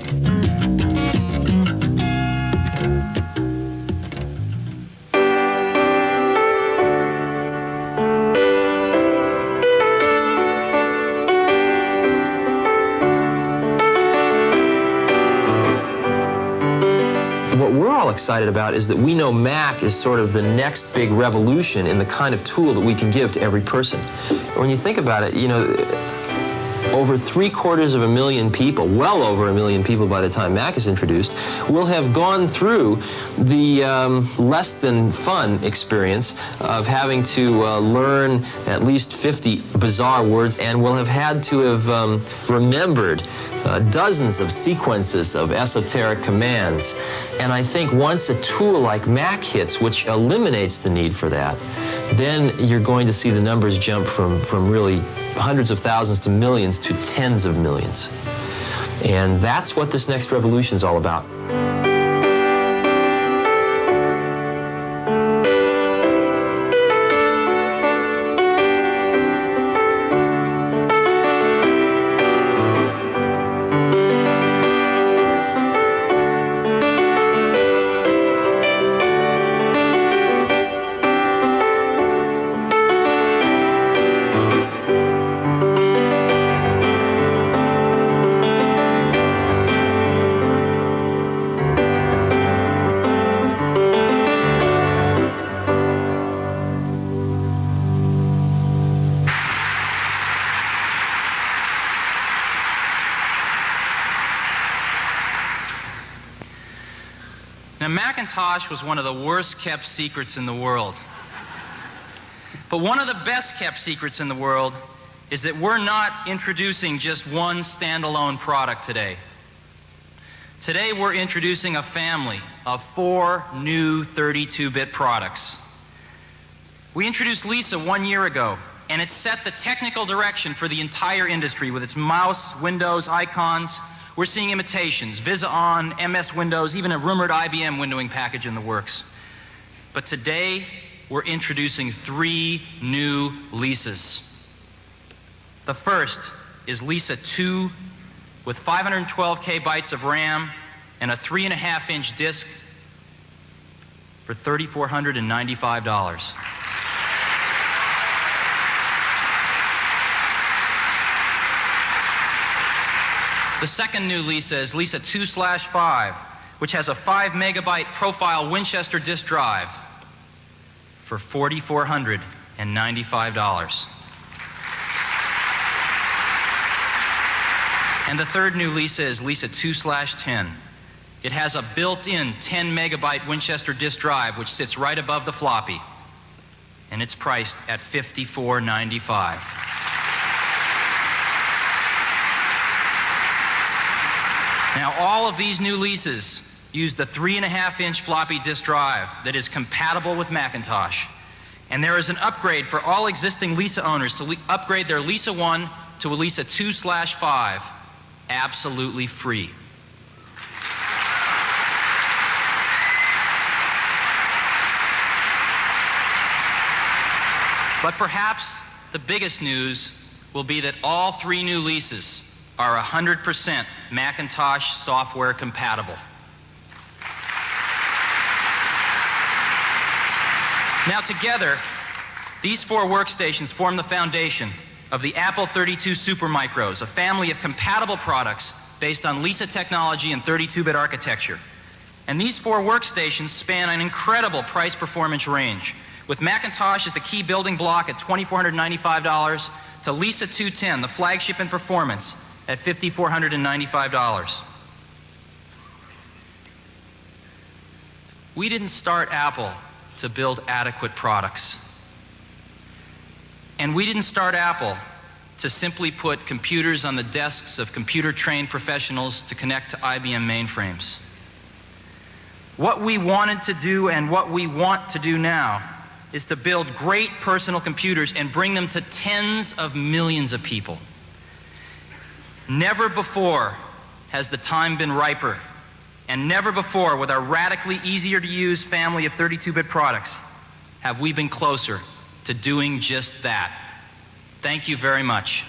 Excited about is that we know Mac is sort of the next big revolution in the kind of tool that we can give to every person. When you think about it, you know, over 750,000 people, well over 1 million people by the time Mac is introduced, will have gone through the less than fun experience of having to learn at least 50 bizarre words, and will have had to have remembered dozens of sequences of esoteric commands. And I think once a tool like Mac hits, which eliminates the need for that, then you're going to see the numbers jump from really hundreds of thousands to millions to tens of millions. And that's what this next revolution is all about. Now, Macintosh was one of the worst kept secrets in the world. But one of the best kept secrets in the world is that we're not introducing just one standalone product today. Today, we're introducing a family of 4 new 32-bit products. We introduced Lisa 1 year ago, and it set the technical direction for the entire industry with its mouse, Windows, icons. We're seeing imitations, Visa-On, MS Windows, even a rumored IBM windowing package in the works. But today, we're introducing 3 new Lisas. The first is Lisa 2 with 512 bytes of RAM and a 3.5-inch disc for $3,495. The second new Lisa is Lisa 2/5, which has a 5-megabyte profile Winchester disk drive for $4,495. And the third new Lisa is Lisa 2/10. It has a built-in 10-megabyte Winchester disk drive, which sits right above the floppy, and it's priced at $5,495. Now, all of these new Lisas use the 3.5-inch floppy disk drive that is compatible with Macintosh. And there is an upgrade for all existing Lisa owners to upgrade their Lisa 1 to a Lisa 2/5, absolutely free. But perhaps the biggest news will be that all 3 new Lisas are 100% Macintosh software compatible. Now together, these 4 workstations form the foundation of the Apple 32 Supermicros, a family of compatible products based on Lisa technology and 32-bit architecture. And these 4 workstations span an incredible price-performance range, with Macintosh as the key building block at $2,495 to Lisa 210, the flagship in performance, at $5,495. We didn't start Apple to build adequate products. And we didn't start Apple to simply put computers on the desks of computer-trained professionals to connect to IBM mainframes. What we wanted to do and what we want to do now is to build great personal computers and bring them to tens of millions of people. Never before has the time been riper, and never before, with our radically easier to use family of 32-bit products, have we been closer to doing just that. Thank you very much.